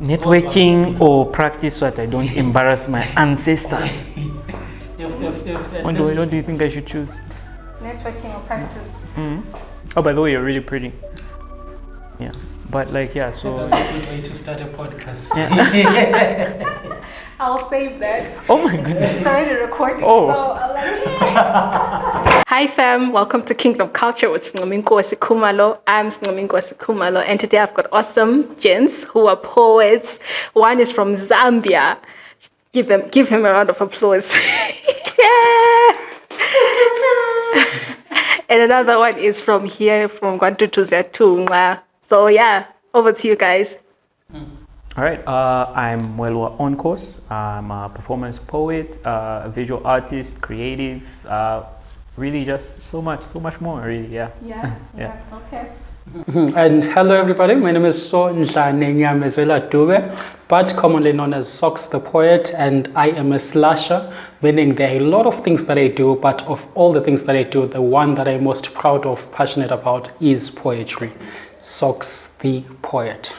Networking or practice so that I don't embarrass my ancestors. What do you think I should choose? Networking or practice? Oh, by the way, you're really pretty. Yeah. But like, yeah, so... That's a good way to start a podcast. Yeah. I'll save that. Oh my goodness. It's already recording, Oh. so I'll like, Hi fam, welcome to Kingdom Culture with Mwelwa Kumalo. I'm Mwelwa Kumalo, and today I've got awesome gents who are poets. One is from Zambia. Give him a round of applause. Yeah. And another one is from here, from Gwantutuzetunga. So yeah, over to you guys. All right, I'm Mwelwa On Cos. I'm a performance poet, a visual artist, creative, really just so much more, really, yeah. Yeah, okay. And hello everybody, my name is Sondlane Dube, but commonly known as Sox the Poet, and I am a slasher, meaning there are a lot of things that I do, but of all the things that I do, the one that I'm most proud of, passionate about is poetry. Sox the Poet.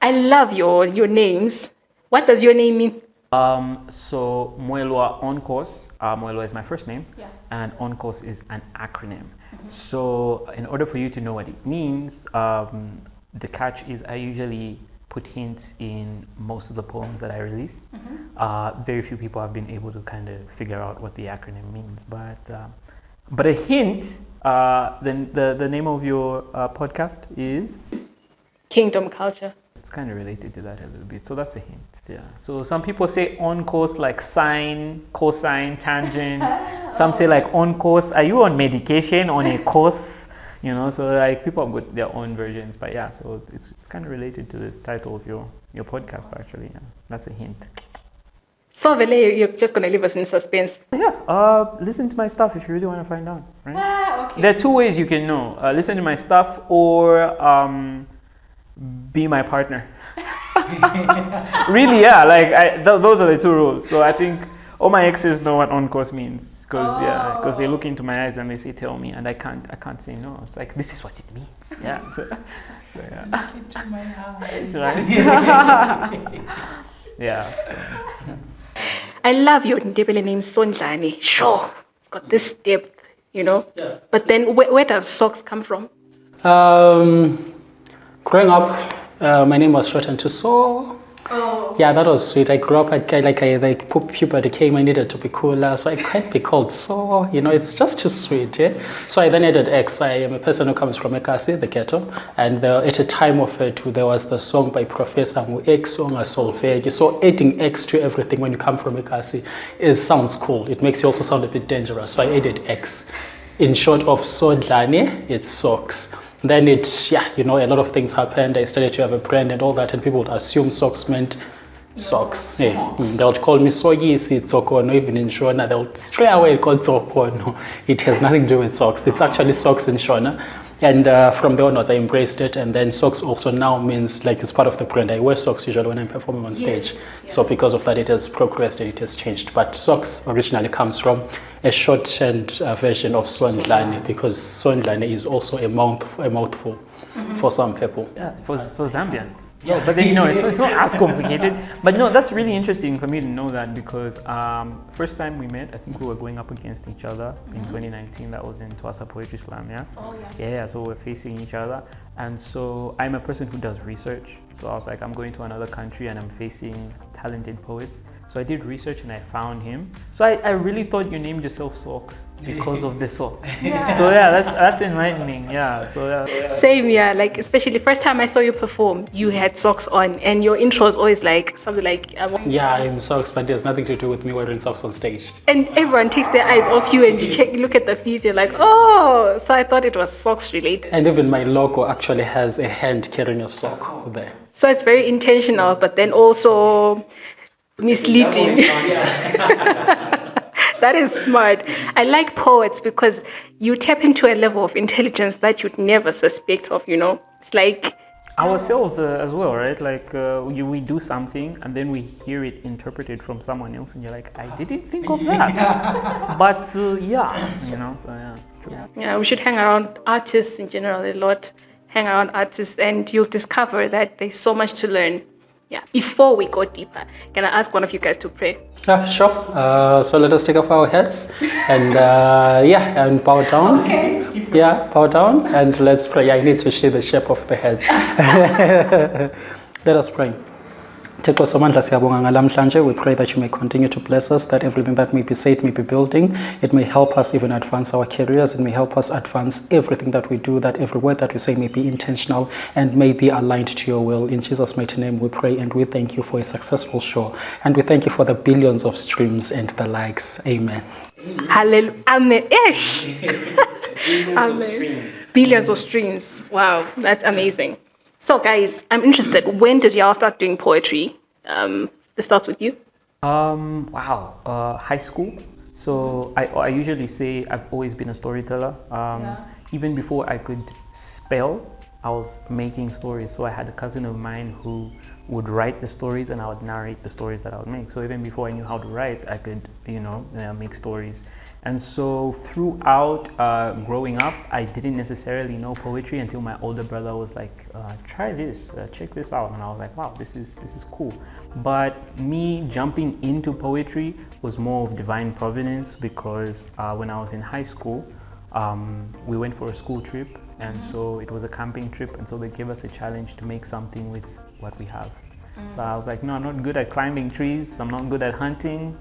I love your names. What does your name mean? So Mwelwa On Cos, Mwelwa is my first name, and On Cos is an acronym. So in order for you to know what it means, the catch is I usually put hints in most of the poems that I release. Very few people have been able to kind of figure out what the acronym means, but a hint, the name of your podcast is? Kingdom Culture. It's kind of related to that a little bit, so that's a hint. Yeah. So some people say on course like sine, cosine, tangent. Some say like on course. Are you on medication on a course? You know, so like people have got their own versions, but yeah. So it's kind of related to the title of your podcast actually. Yeah, that's a hint. So Vele, you're just gonna leave us in suspense. Yeah. Listen to my stuff if you really want to find out. Right? Okay. There are two ways you can know. Listen to my stuff or be my partner. Really, yeah, like those are the two rules. So I think all my exes know what on course means because they look into my eyes and they say tell me, and I can't say no. It's like this is what it means. Yeah. So yeah. Look into my eyes. Right. Yeah. So. I love your Ndebele name Sondlane. Sure, it's got this depth, you know. Yeah. But then where does Sox come from? Growing up, my name was shortened to So. Oh. Yeah, that was sweet. I grew up like puberty came. I needed to be cooler, so I can't be called So. You know, it's just too sweet. Yeah. So I then added X. I am a person who comes from Ekasi, the ghetto, and at a time of it, there was the song by Professor X song a solfege. So adding X to everything when you come from Ekasi sounds cool. It makes you also sound a bit dangerous. So I added X. In short of Sondlane, it's Sox. Then a lot of things happened. I started to have a brand and all that, and people would assume Sox meant socks. Hey, they would call me Soyisi, Tsokono, even in Shona. They would straight away call Tsokono. It has nothing to do with socks. It's actually socks in Shona. And from there onwards, I embraced it. And then socks also now means like it's part of the brand. I wear socks usually when I'm performing on stage. Yes. So because of that, it has progressed and it has changed. But socks originally comes from a shortened version of Sondlane, because Sondlane is also a mouthful for some people. Yeah, for Zambians. Yeah, but then, it's not as complicated. But that's really interesting for me to know that, because first time we met, I think we were going up against each other in 2019. That was in Twasa Poetry Slam, yeah? Oh, yeah. Yeah, so we're facing each other. And so I'm a person who does research. So I was like, I'm going to another country and I'm facing talented poets. So I did research and I found him. So I really thought you named yourself Sox because of the sock. Yeah. So yeah, that's enlightening. Yeah. So yeah. Same, yeah. Like especially first time I saw you perform, you had socks on, and your intro is always like something like. Yeah, I'm socks, but there's nothing to do with me wearing socks on stage. And everyone takes their eyes off you, and you look at the feet. You're like, oh. So I thought it was socks related. And even my logo actually has a hand carrying a sock there. So it's very intentional, but then also misleading. That is smart. I like poets because you tap into a level of intelligence that you'd never suspect of, It's like ourselves as well, right? Like we do something and then we hear it interpreted from someone else and you're like, I didn't think of that. But so yeah, true. Yeah, we should hang around artists in general a lot. Hang around artists and you'll discover that there's so much to learn. Yeah. Before we go deeper, can I ask one of you guys to pray? Yeah, sure. So let us take off our heads and and bow down. Okay. Yeah, bow down and let's pray. I need to see the shape of the head. Let us pray. Thixo somandla siyabonga ngalamhlanje. We pray that you may continue to bless us, that everything that may be said may be building. It may help us even advance our careers. It may help us advance everything that we do, that every word that we say may be intentional and may be aligned to your will. In Jesus' mighty name we pray, and we thank you for a successful show. And we thank you for the billions of streams and the likes. Amen. Hallelujah. Amen. Ish. Amen. Billions of streams. Wow, that's amazing. So guys, I'm interested. When did y'all start doing poetry? This starts with you. High school. So I usually say I've always been a storyteller. Even before I could spell, I was making stories. So I had a cousin of mine who would write the stories and I would narrate the stories that I would make. So even before I knew how to write, I could, make stories. And so throughout growing up, I didn't necessarily know poetry until my older brother was like, try this, check this out. And I was like, wow, this is cool. But me jumping into poetry was more of divine providence, because when I was in high school, we went for a school trip. And so it was a camping trip. And so they gave us a challenge to make something with what we have. So I was like, no, I'm not good at climbing trees. I'm not good at hunting,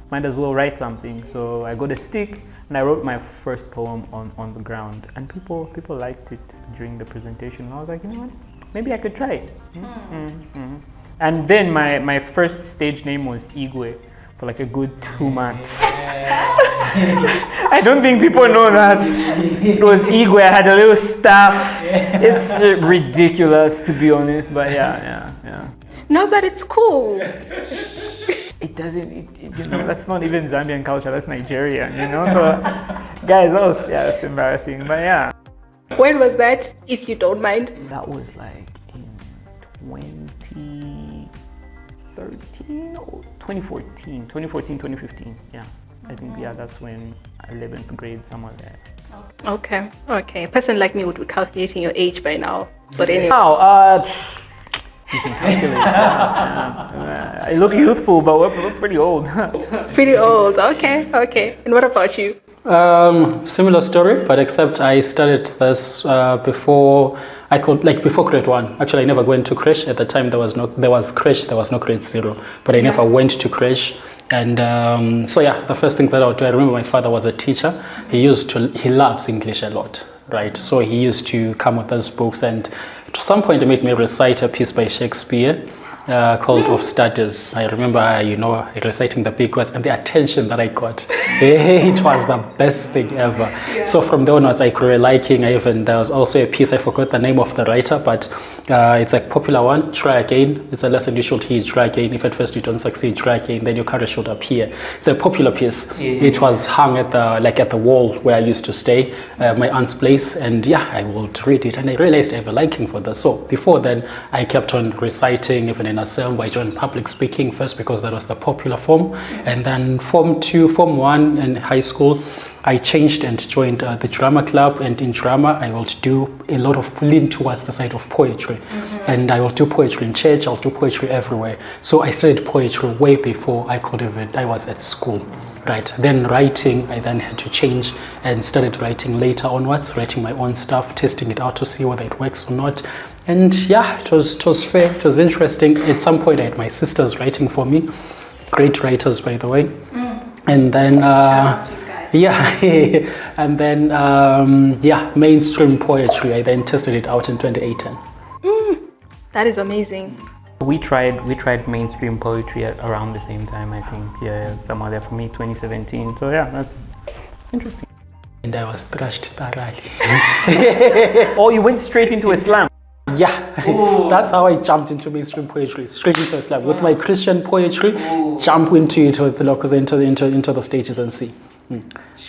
might as well write something. So I got a stick and I wrote my first poem on the ground, and people liked it during the presentation. And I was like, you know what, maybe I could try it. And then my first stage name was Igwe for like a good 2 months. I don't think people know that. It was Igwe. I had a little staff. It's ridiculous, to be honest, but yeah. No, but it's cool. It doesn't, that's not even Zambian culture, that's Nigeria, So, guys, that's embarrassing, but yeah. When was that, if you don't mind? That was like in 2013 or 2014, 2015, yeah. I think, that's when 11th grade, somewhere there. Okay. A person like me would be calculating your age by now, but anyway. You can calculate. I look youthful, but we're pretty old. Pretty old. Okay. And what about you? Similar story, but except I started this before grade 1. Actually, I never went to creche. At the time, there was creche, there was no grade 0, but I never went to creche. And the first thing that I would do, I remember my father was a teacher. He loves English a lot, right? So he used to come with those books, and at some point, he made me recite a piece by Shakespeare called Of Studies. I remember, reciting the big words, and the attention that I got. It was the best thing ever. Yeah. So from there onwards, I grew a liking. There was also a piece, I forgot the name of the writer, but it's a popular one, Try Again. It's a lesson you should heed, try again. If at first you don't succeed, try again, then your courage should appear. It's a popular piece. Yeah. It was hung at the wall where I used to stay, my aunt's place, and I would read it, and I realized I have a liking for this. So before then, I kept on reciting, even in assembly. I joined public speaking first because that was the popular form, and then Form 2, Form 1 in high school, I changed and joined the drama club, and in drama I will do a lot of lean towards the side of poetry. And I will do poetry in church, I'll do poetry everywhere. So I studied poetry way before I was at school, right? Then writing, I then had to change and started writing later onwards, writing my own stuff, testing it out to see whether it works or not. And it was fair, it was interesting. At some point I had my sisters writing for me, great writers by the way. And then and then mainstream poetry, I then tested it out in 2018. That is amazing. We tried mainstream poetry at around the same time, I think. Somewhere there for me, 2017. So that's interesting. And I was thrashed thoroughly. Oh, you went straight into Islam? That's how I jumped into mainstream poetry, straight into Islam. With my Christian poetry, jump into the locals, into the stages and see.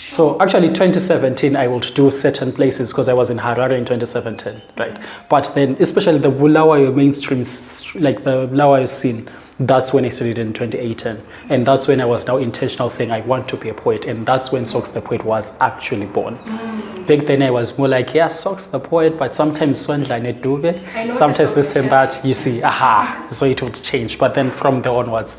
So actually 2017 I would do certain places because I was in Harare in 2017, right? But then especially the Bulawayo mainstream, like the Bulawayo scene, That's when I studied in 2018. And that's when I was now intentional saying I want to be a poet. And that's when Sox the Poet was actually born. Back then I was more like, yeah, Sox the Poet, but sometimes Sondlane Dube, sometimes this and that, you see, so it would change. But then from there onwards,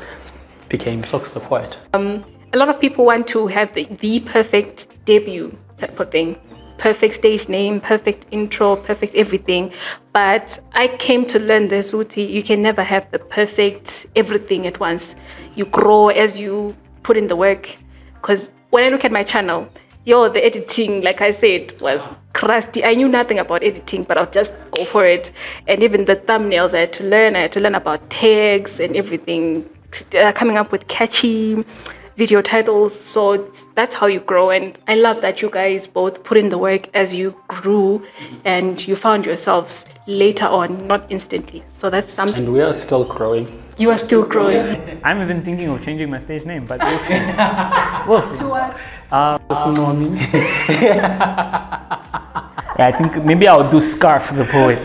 became Sox the Poet. A lot of people want to have the perfect debut type of thing. Perfect stage name, perfect intro, perfect everything. But I came to learn this, Uti, you can never have the perfect everything at once. You grow as you put in the work. Because when I look at my channel, the editing, like I said, was crusty. I knew nothing about editing, but I'll just go for it. And even the thumbnails, I had to learn about tags and everything, coming up with catchy video titles. So that's how you grow, and I love that you guys both put in the work as you grew and you found yourselves later on, not instantly. So that's something. And we are still growing. You are still growing. I'm even thinking of changing my stage name, but we'll see. We'll see. To what? Just know me. Yeah, I think maybe I'll do Scarf the Poet,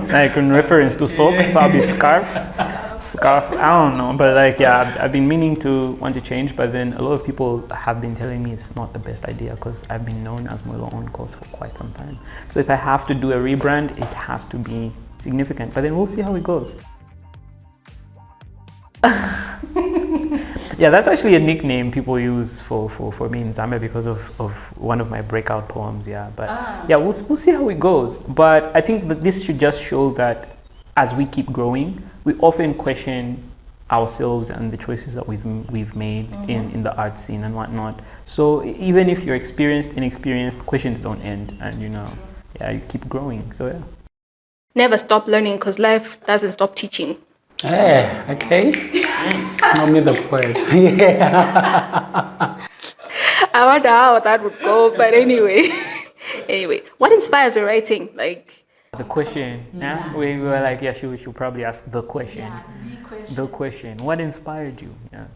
like in reference to socks, I'll be Scarf, I don't know, but like, yeah, I've been meaning to want to change, but then a lot of people have been telling me it's not the best idea because I've been known as Mwelwa On Cos for quite some time. So if I have to do a rebrand, it has to be significant, but then we'll see how it goes. Yeah, that's actually a nickname people use for me in Zambia because of one of my breakout poems. Yeah, but yeah, we'll see how it goes. But I think that this should just show that as we keep growing, we often question ourselves and the choices that we've made in the art scene and whatnot. So even if you're experienced, inexperienced, questions don't end, and yeah, you keep growing. So yeah. Never stop learning because life doesn't stop teaching. Hey, okay. Not me the poet. Yeah. I wonder how that would go, but anyway. What inspires your writing? Like the question, yeah? We were like, yeah, we should probably ask the question. Yeah, the question. The question. What inspired you? Yeah.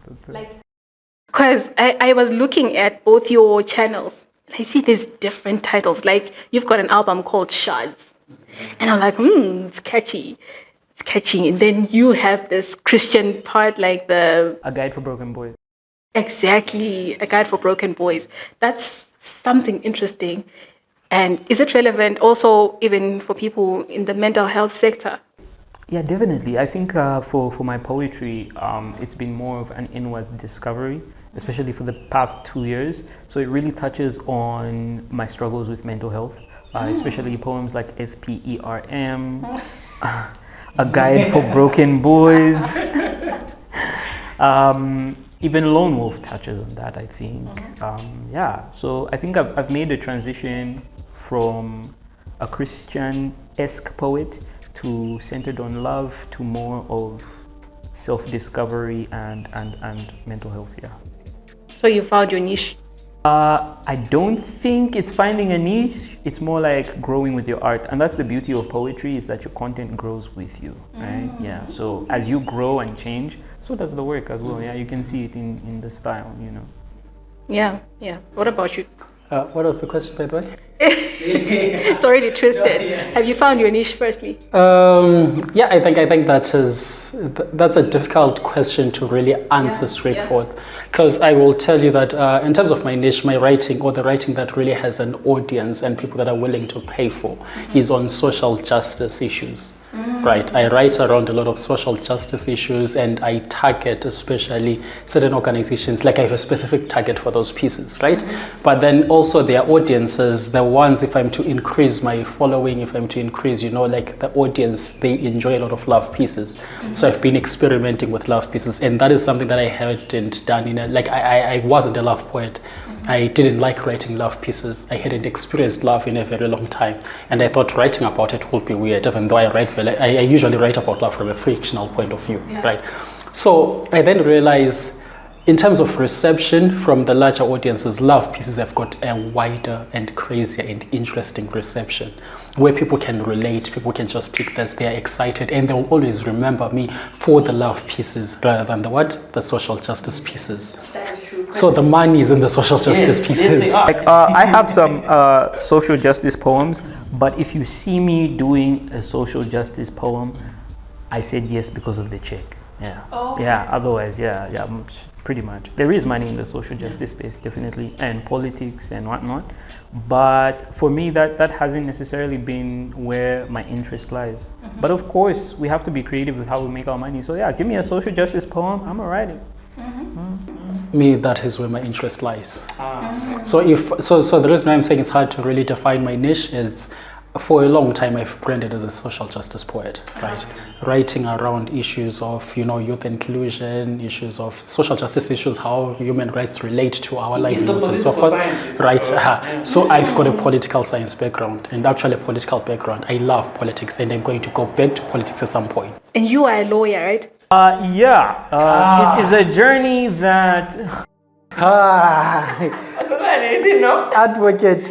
Because I was looking at both your channels. I see there's different titles. Like you've got an album called Shards. And I'm like, it's catchy. It's catchy. And then you have this Christian part, like A Guide for Broken Boys. Exactly. A Guide for Broken Boys. That's something interesting. And is it relevant also even for people in the mental health sector? Yeah, definitely. I think for my poetry, it's been more of an inward discovery, especially for the past 2 years. So it really touches on my struggles with mental health, especially poems like SPERM, A Guide for Broken Boys. Even Lone Wolf touches on that, I think. Yeah, so I think I've made a transition from a Christian-esque poet to centered on love to more of self-discovery and mental health, yeah. So you found your niche? I don't think it's finding a niche. It's more like growing with your art. And that's the beauty of poetry, is that your content grows with you, right? Yeah, so as you grow and change, so does the work as well. Yeah, you can see it in the style, Yeah. What about you? What was the question, by the way? It's already twisted. Have you found your niche firstly? Yeah, I think that's a difficult question to really answer straightforward. Because I will tell you that in terms of my niche, my writing, or the writing that really has an audience and people that are willing to pay for, is on social justice issues. Right, I write around a lot of social justice issues, and I target especially certain organizations. Like I have a specific target for those pieces, right? But then also their audiences, the ones, if I'm to increase my following, if I'm to increase, like the audience, they enjoy a lot of love pieces. So I've been experimenting with love pieces, and that is something that I hadn't done I wasn't a love poet. I didn't like writing love pieces. I hadn't experienced love in a very long time, and I thought writing about it would be weird, even though I usually write about love from a fictional point of view, right? So I then realized, in terms of reception from the larger audiences, love pieces have got a wider and crazier and interesting reception, where people can relate, people can just pick this, they're excited, and they'll always remember me for the love pieces rather than the social justice pieces. So the money is in the social justice pieces. I have some social justice poems, but if you see me doing a social justice poem, I said yes because of the check. Yeah. Oh. Yeah. Otherwise, pretty much. There is money in the social justice space, definitely, and politics and whatnot. But for me, that hasn't necessarily been where my interest lies. But of course, we have to be creative with how we make our money. So yeah, give me a social justice poem, I'm gonna write it. Me, that is where my interest lies. So the reason why I'm saying it's hard to really define my niche is, for a long time I've branded as a social justice poet, right? Writing around issues of, youth inclusion, issues of social justice issues, how human rights relate to our livelihoods and so forth, right? So I've got a political science background, and actually a political background. I love politics, and I'm going to go back to politics at some point. And you are a lawyer, right? It is a journey that... Advocate.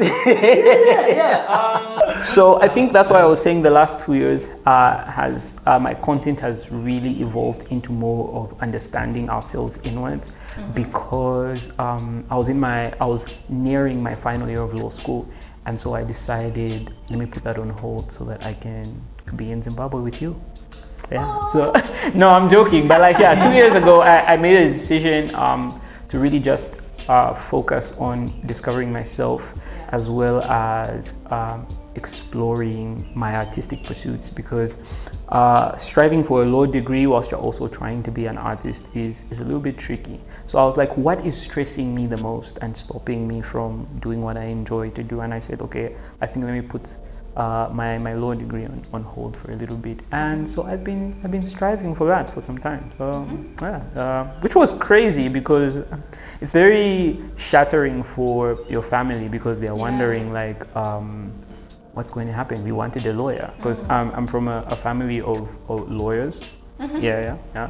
So I think that's why I was saying the last 2 years my content has really evolved into more of understanding ourselves inwards, because I was nearing my final year of law school, and so I decided, let me put that on hold so that I can be in Zimbabwe with you. Yeah. So no, I'm joking, but 2 years ago I made a decision to really just focus on discovering myself, as well as exploring my artistic pursuits, because striving for a law degree whilst you're also trying to be an artist is a little bit tricky. So I was like, what is stressing me the most and stopping me from doing what I enjoy to do? And I said, okay, I think let me put my law degree on hold for a little bit, and so I've been striving for that for some time. So which was crazy, because it's very shattering for your family, because they're wondering what's going to happen. We wanted a lawyer, because I'm from a family of lawyers. I've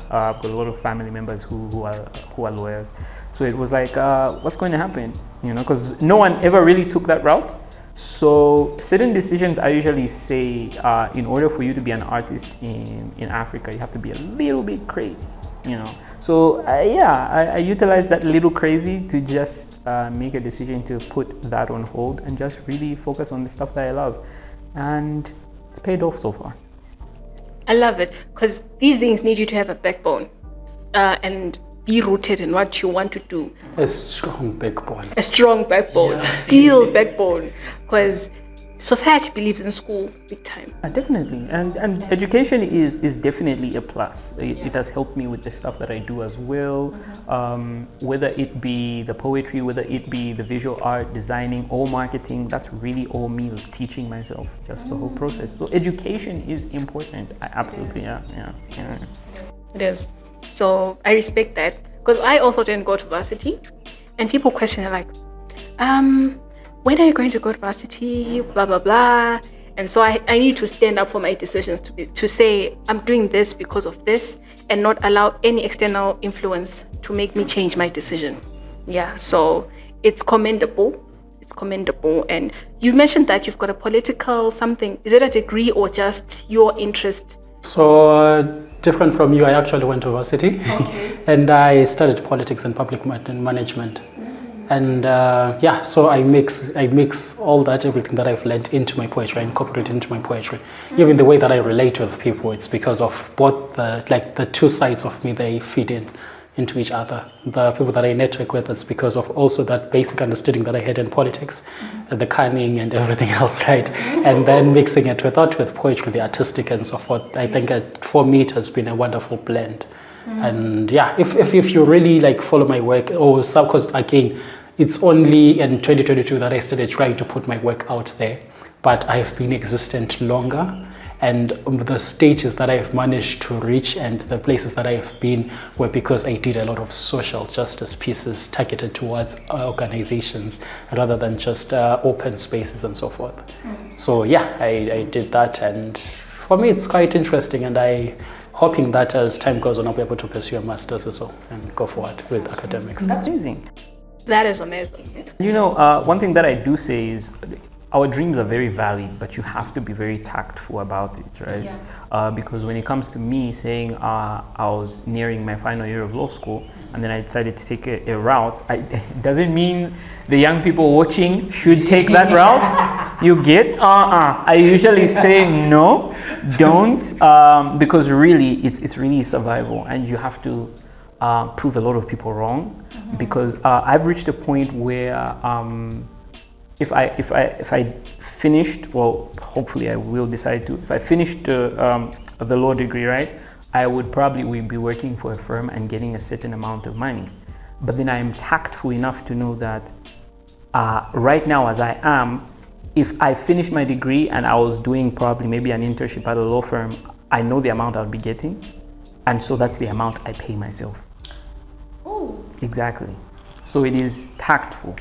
got a lot of family members who are lawyers. So it was like, what's going to happen? Because no one ever really took that route. So certain decisions, I usually say, in order for you to be an artist in Africa, you have to be a little bit crazy, So I utilize that little crazy to just make a decision to put that on hold and just really focus on the stuff that I love, and it's paid off so far. I love it, because these things need you to have a backbone and be rooted in what you want to do. A strong backbone. A strong backbone, steel backbone, because society believes in school big time. Definitely, and education is definitely a plus. It has helped me with the stuff that I do as well, whether it be the poetry, whether it be the visual art, designing, or marketing. That's really all me teaching myself, just the whole process. So education is important. Absolutely, yeah. It is. So I respect that, because I also didn't go to varsity, and people question like, when are you going to go to varsity, blah blah blah. And so I need to stand up for my decisions, to say I'm doing this because of this, and not allow any external influence to make me change my decision. So it's commendable. And you mentioned that you've got a political something. Is it a degree or just your interest? So different from you, I actually went to varsity. Okay. And I studied politics and public management. And so I mix all that, everything that I've learned into my poetry, I incorporate into my poetry. Even the way that I relate with people, it's because of both the two sides of me, they feed into each other. The people that I network with, it's because of also that basic understanding that I had in politics, the cunning and everything else, right? And then mixing it with poetry, the artistic and so forth. I think for me it has been a wonderful blend. And if you really follow my work, because again, it's only in 2022 that I started trying to put my work out there, but I have been existent longer, and the stages that I've managed to reach and the places that I've been were because I did a lot of social justice pieces targeted towards organizations rather than just open spaces and so forth. So I did that, and for me it's quite interesting, and I hoping that as time goes on I'll be able to pursue a master's as well and go forward with academics. Amazing. That is amazing. One thing that I do say is, our dreams are very valid, but you have to be very tactful about it, right? Because when it comes to me saying I was nearing my final year of law school and then I decided to take a route, it doesn't mean the young people watching should take that route. You get? I usually say no, don't, because really it's really survival, and you have to prove a lot of people wrong. Because I've reached a point where if I finished, well, hopefully I will decide to. If I finished the law degree, right, I would probably be working for a firm and getting a certain amount of money. But then I am tactful enough to know that right now, as I am, if I finished my degree and I was doing probably maybe an internship at a law firm, I know the amount I'll be getting, and so that's the amount I pay myself. Oh. Exactly. So it is tactful.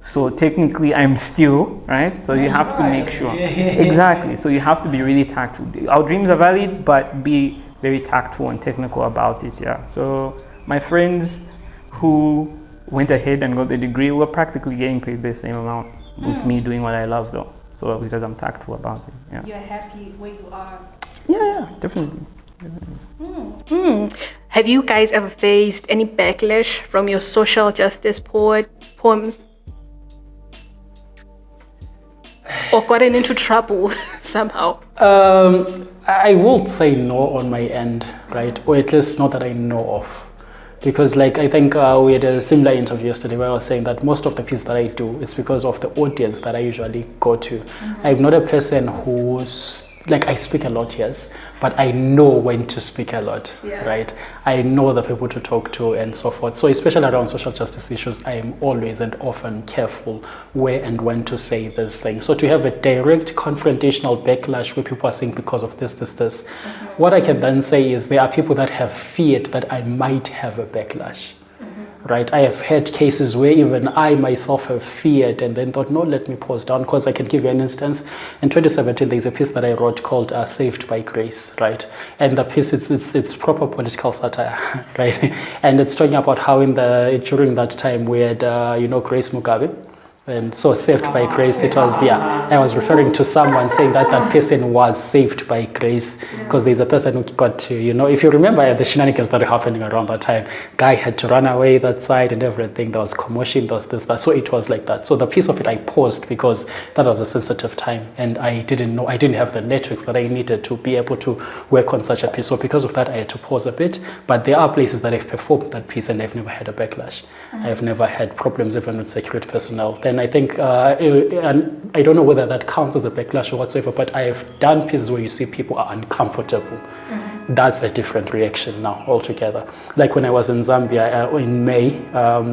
So technically I'm still, right? So you have to make sure. Exactly. So you have to be really tactful. Our dreams are valid, but be very tactful and technical about it, yeah. So my friends who went ahead and got the degree were practically getting paid the same amount with me doing what I love though. So because I'm tactful about it, yeah. You're happy where you are. Yeah, definitely. Have you guys ever faced any backlash from your social justice poems? Or gotten into trouble somehow? I would say no on my end, right? Or at least not that I know of. Because like I think we had a similar interview yesterday where I was saying that most of the pieces that I do, it's because of the audience that I usually go to. I'm not a person who's like, I speak a lot, yes, but I know when to speak a lot, right? I know the people to talk to and so forth. So especially around social justice issues, I am always and often careful where and when to say this thing. So to have a direct confrontational backlash where people are saying because of this, what I can then say is there are people that have feared that I might have a backlash. Right, I have had cases where even I myself have feared and then thought, no, let me pause down, because I can give you an instance. In 2017, there's a piece that I wrote called "Saved by Grace," right? And the piece, it's proper political satire, right? And it's talking about how during that time we had, Grace Mugabe. And so saved by grace, it was, I was referring to someone saying that that person was saved by grace because there's a person who got to, if you remember the shenanigans that were happening around that time, guy had to run away that side and everything, there was commotion, there was this, that, so it was like that. So the piece of it I paused because that was a sensitive time and I didn't have the networks that I needed to be able to work on such a piece. So because of that, I had to pause a bit, but there are places that I've performed that piece and I've never had a backlash. I've never had problems even with security personnel. Then I think, and I don't know whether that counts as a backlash or whatsoever, but I have done pieces where you see people are uncomfortable. That's a different reaction now altogether. Like when I was in Zambia in May,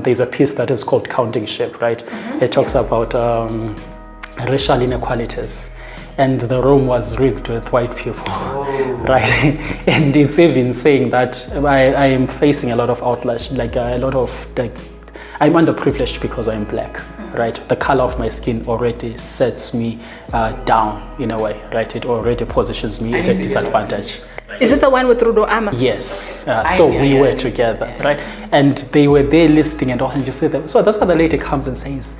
there's a piece that is called Counting Sheep, right? It talks about racial inequalities. And the room was rigged with white people, right? And it's even saying that I am facing a lot of outlash, I'm underprivileged because I'm black, right? The color of my skin already sets me down in a way, right? It already positions me at a disadvantage. Is it the one with Rudo Ama? Yes. So we were together, right? And they were there listening and all, and you see them. So that's how the lady comes and says,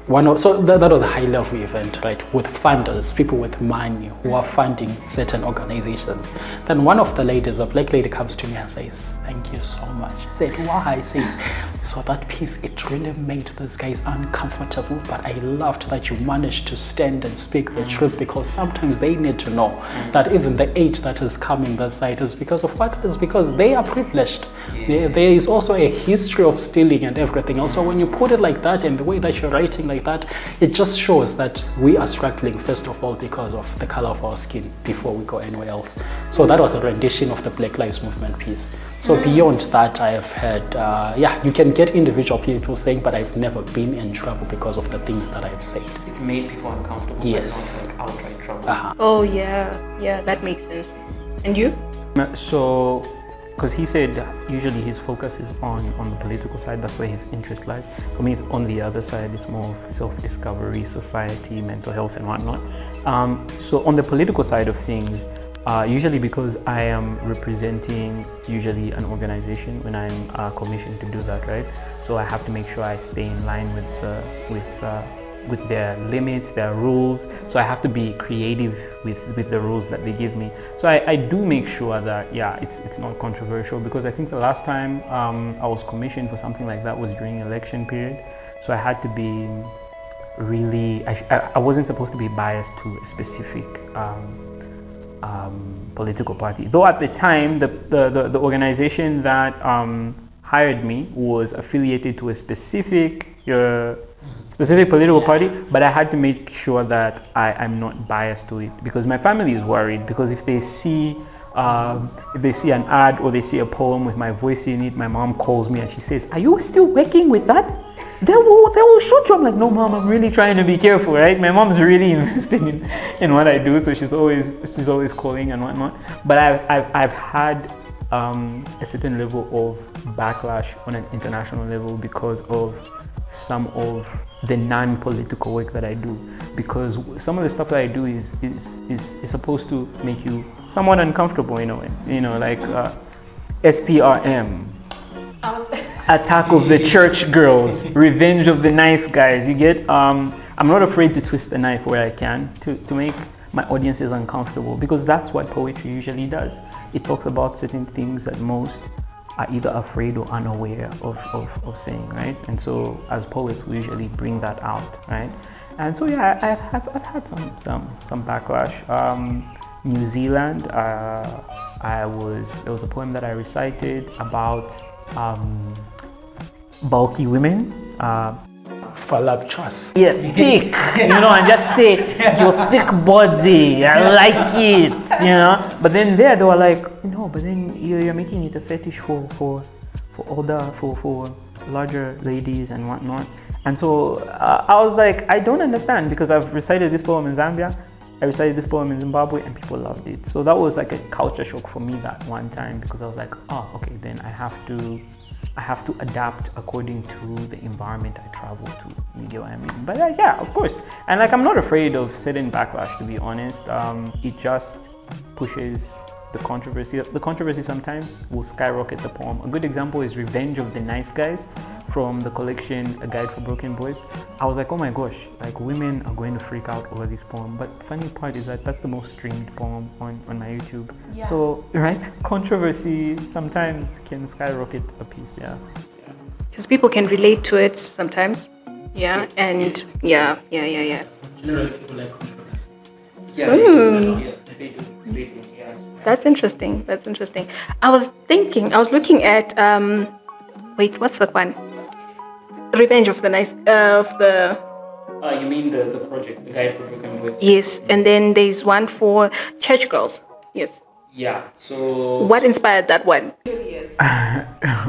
that was a high level event, right? With funders, people with money who are funding certain organizations. Then one of the ladies, a black lady, comes to me and says, "Thank you so much." I said, "Why?" He says, "So that piece, it really made those guys uncomfortable, but I loved that you managed to stand and speak the truth, because sometimes they need to know that even the age that is coming this side is because of what? Is because they are privileged. There is also a history of stealing and everything else. So when you put it like that and the way that you're writing like that, it just shows that we are struggling first of all because of the color of our skin before we go anywhere else." So that was a rendition of the Black Lives Movement piece. So beyond that, I have had, you can get individual people saying, but I've never been in trouble because of the things that I've said. It's made people uncomfortable. Yes. But not like outright trouble. Oh yeah, that makes sense. And you? So, because he said usually his focus is on the political side, that's where his interest lies. For me, it's on the other side, it's more of self-discovery, society, mental health and whatnot. So on the political side of things, usually because I am representing usually an organization when I'm commissioned to do that, right? So I have to make sure I stay in line with with their limits, their rules. So I have to be creative with the rules that they give me. So I do make sure that it's not controversial, because I think the last time I was commissioned for something like that was during election period. So I had to be really, I wasn't supposed to be biased to a specific political party. Though at the time, the organization that hired me was affiliated to a specific political party, but I had to make sure that I'm not biased to it, because my family is worried, because if they see an ad or they see a poem with my voice in it, my mom calls me and she says, "Are you still working with that? They will shoot you." I'm like, "No, Mom, I'm really trying to be careful," right? My mom's really invested in what I do, so she's always calling and whatnot. But I've had a certain level of backlash on an international level because of some of the non-political work that I do, because some of the stuff that I do is supposed to make you somewhat uncomfortable in a way, like SPRM, Attack of the Church Girls, Revenge of the Nice Guys. You get, I'm not afraid to twist the knife where I can to make my audiences uncomfortable, because that's what poetry usually does. It talks about certain things that most are either afraid or unaware of saying, right? And so as poets, we usually bring that out, right? And so I've had some backlash. New Zealand, there was a poem that I recited about bulky women. Voluptuous. Yeah, thick, and just say, "Your thick body, I like it," But then they were like, "No, but then you're making it a fetish for larger ladies and whatnot." And so I was like, I don't understand, because I've recited this poem in Zambia, I recited this poem in Zimbabwe, and people loved it. So that was like a culture shock for me that one time, because I was like, oh, okay, then I have to adapt according to the environment I travel to. You get what I mean? But yeah, of course. And I'm not afraid of certain backlash, to be honest. It just pushes the controversy. The controversy sometimes will skyrocket the poem. A good example is Revenge of the Nice Guys from the collection A Guide for Broken Boys. I was like, oh my gosh, women are going to freak out over this poem. But the funny part is that's the most streamed poem on my YouTube. Yeah. So, right, controversy sometimes can skyrocket a piece, yeah. Because people can relate to it sometimes. Yeah, yes. And yeah. Generally, people like controversy. Yeah. That's interesting. I was looking at, what's that one? Revenge of the Nice, you mean the project, The Guide for Broken Boys? Yes, and then there's one for church girls. Yes. Yeah, so... What inspired that one?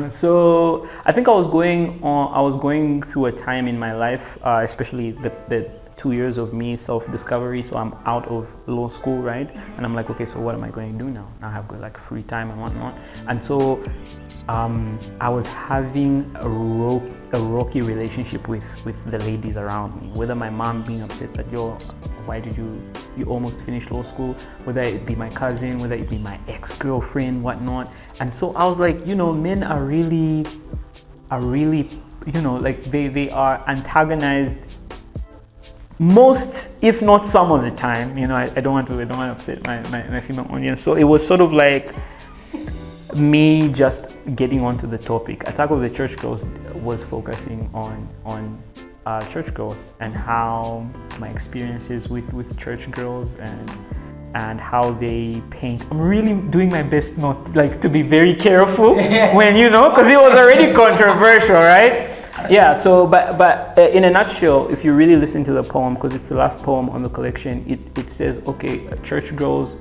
So, I think I was going through a time in my life, especially the 2 years of me self-discovery. So I'm out of law school, right? And I'm like, okay, so what am I going to do now? Now I have got free time and whatnot. And so I was having a rocky relationship with the ladies around me. Whether my mom being upset that, why did you almost finish law school? Whether it be my cousin, whether it be my ex-girlfriend, whatnot. And so I was like, men are really, they are antagonized most, if not some of the time. I don't want to upset my female audience. So it was sort of like me just getting onto the topic. Attack of the Church Girls was focusing on church girls and how my experiences with church girls and how they paint. I'm really doing my best not to be very careful when because it was already controversial, right? Yeah. So, but in a nutshell, if you really listen to the poem, because it's the last poem on the collection, it says, okay, church girls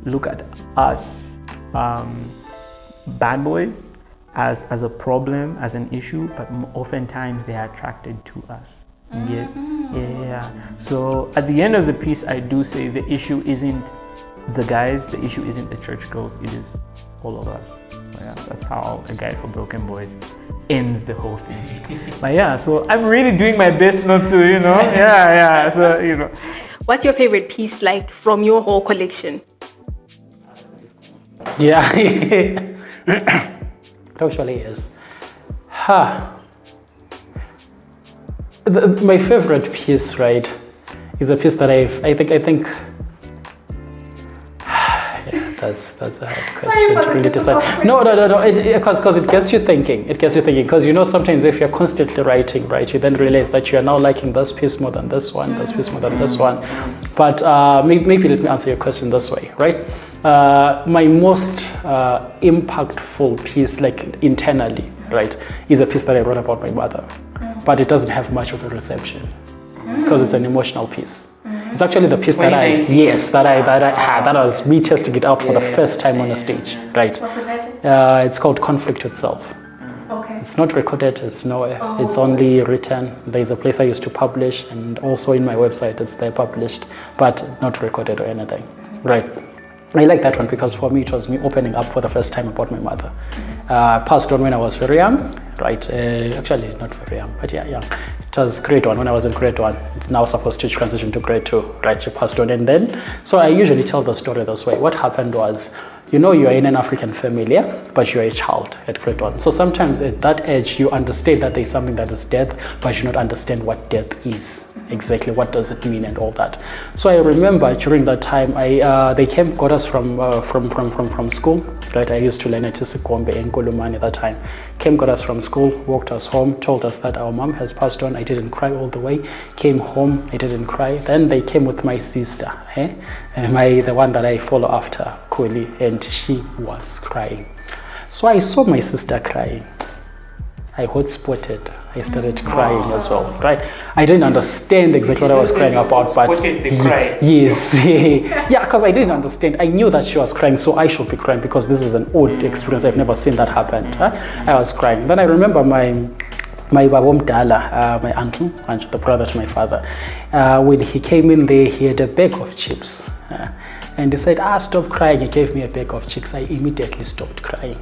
look at us, bad boys, as a problem, as an issue, but oftentimes they are attracted to us. Yeah. So at the end of the piece, I do say the issue isn't the guys, the issue isn't the church girls, it is all of us. So yeah, that's how A Guide for Broken Boys ends the whole thing. But yeah, so I'm really doing my best not to, yeah. So, What's your favorite piece from your whole collection? Yeah. It actually is. My favorite piece, right, is a piece that I think. That's a hard question to really decide. No, because it gets you thinking. It gets you thinking because sometimes if you're constantly writing, right, you then realize that you are now liking this piece more than this one, this piece more than this one. But maybe let me answer your question this way, right? My most impactful piece, like internally, right, is a piece that I wrote about my mother, but it doesn't have much of a reception because it's an emotional piece. It's actually the piece that was me testing it out for the first time on a stage, right? What's the title? It's called Conflict Itself. Okay. It's not recorded, it's nowhere. It's only written. There's a place I used to publish, and also in my website it's there published, but not recorded or anything, right? I like that one because for me it was me opening up for the first time about my mother. Passed on when I was very young, right? Actually not very young, but yeah, young. It was grade 1 when I was in grade 1. It's now supposed to transition to grade 2, right? She passed on, and then, so I usually tell the story this way. What happened was, you are in an African family, but you're a child at grade 1. So sometimes at that age, you understand that there's something that is death, but you don't understand what death is. Exactly, what does it mean and all that. So I remember during that time, they got us from school, right? I used to learn at Isikombe in Kolumani at that time. Got us from school, walked us home, told us that our mom has passed on. I didn't cry all the way. Came home, I didn't cry. Then they came with my sister, the one that I follow after, Kuli, and she was crying. So I saw my sister crying. I hot-spotted. I started crying as well, right? I didn't understand exactly what I was crying about, but yes, yeah, because I didn't understand. I knew that she was crying, so I should be crying because this is an odd experience. I've never seen that happen. I was crying. Then I remember my babom Dala, my uncle, the brother to my father. When he came in there, he had a bag of chips. And he said, stop crying. He gave me a bag of chips. I immediately stopped crying.